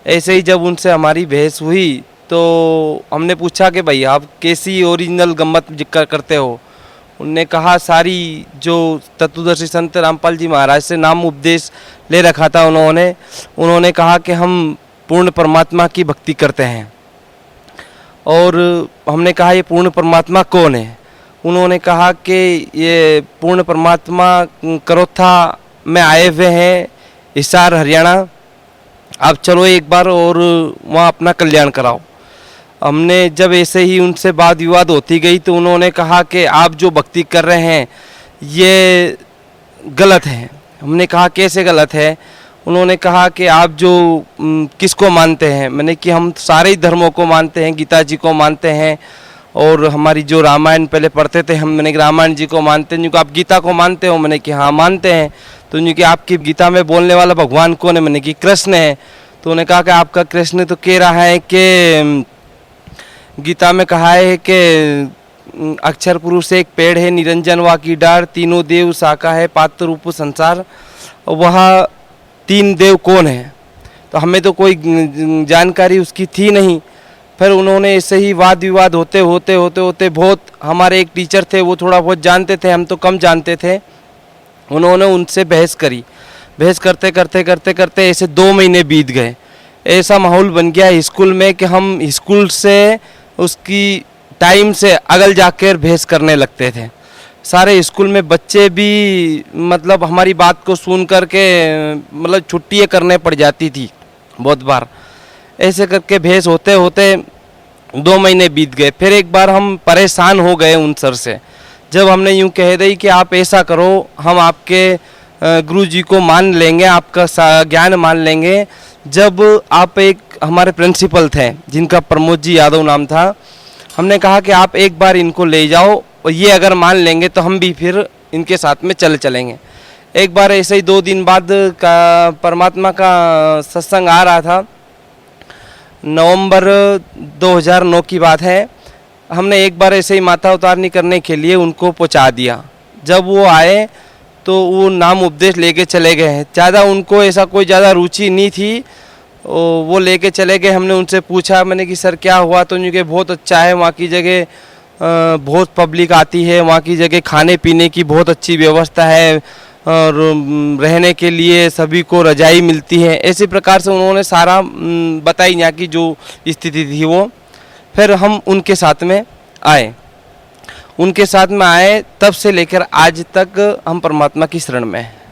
ऐसे ही जब उनसे हमारी बहस हुई तो हमने पूछा कि भाई आप कैसी ओरिजिनल गम्मत करते हो। उनने कहा सारी जो तत्वदर्शी संत रामपाल जी महाराज से नाम उपदेश ले रखा था उन्होंने कहा कि हम पूर्ण परमात्मा की भक्ति करते हैं। और हमने कहा ये पूर्ण परमात्मा कौन है। उन्होंने कहा कि ये पूर्ण परमात्मा करोथा में आए हुए हैं, हिसार हरियाणा, आप चलो एक बार और वहाँ अपना कल्याण कराओ। हमने जब ऐसे ही उनसे वाद विवाद होती गई तो उन्होंने कहा कि आप जो भक्ति कर रहे हैं ये गलत है। हमने कहा कैसे गलत है। उन्होंने कहा कि आप जो किसको मानते हैं। मैंने कि हम सारे ही धर्मों को मानते हैं, गीता जी को मानते हैं और हमारी जो रामायण पहले पढ़ते थे मैंने कि रामायण जी को मानते हैं। आप गीता को मानते हो। मैंने कि हाँ मानते हैं। तो कि आपकी गीता में बोलने वाला भगवान कौन है। मैंने कि कृष्ण है। तो उन्होंने कहा कि आपका कृष्ण तो कह रहा है कि गीता में कहा है कि अक्षर पुरुष एक पेड़ है, निरंजन वा की डार, तीनों देव शाखा है, पात्र रूप संसार। वह 3 देव कौन है। तो हमें तो कोई जानकारी उसकी थी नहीं। फिर उन्होंने ऐसे ही वाद विवाद होते बहुत, हमारे एक टीचर थे वो थोड़ा बहुत जानते थे, हम तो कम जानते थे। उन्होंने उनसे बहस करी। बहस करते ऐसे 2 महीने बीत गए। ऐसा माहौल बन गया स्कूल में कि हम स्कूल से उसकी टाइम से अगल जाकर बहस करने लगते थे। सारे स्कूल में बच्चे भी मतलब हमारी बात को सुन कर के मतलब छुट्टियाँ करने पड़ जाती थी बहुत बार। ऐसे करके बहस होते 2 महीने बीत गए। फिर एक बार हम परेशान हो गए उन सर से, जब हमने यूँ कह दी कि आप ऐसा करो, हम आपके गुरु जी को मान लेंगे, आपका ज्ञान मान लेंगे। जब आप एक हमारे प्रिंसिपल थे जिनका प्रमोद जी यादव नाम था, हमने कहा कि आप एक बार इनको ले जाओ और ये अगर मान लेंगे तो हम भी फिर इनके साथ में चलेंगे। एक बार ऐसे ही 2 दिन बाद का परमात्मा का सत्संग आ रहा था, नवंबर 2009 की बात है। हमने एक बार ऐसे ही माथा उतारनी करने के लिए उनको पहुंचा दिया। जब वो आए तो वो नाम उपदेश लेके चले गए हैं। ज़्यादा उनको ऐसा कोई ज़्यादा रुचि नहीं थी, वो लेके चले गए। हमने उनसे पूछा, मैंने कि सर क्या हुआ। तो उनके बहुत अच्छा है, वहाँ की जगह बहुत पब्लिक आती है, वहाँ की जगह खाने पीने की बहुत अच्छी व्यवस्था है और रहने के लिए सभी को रजाई मिलती है। इसी प्रकार से उन्होंने सारा बताई यहाँ की जो स्थिति थी वो। फिर हम उनके साथ में आए, तब से लेकर आज तक हम परमात्मा की शरण में हैं।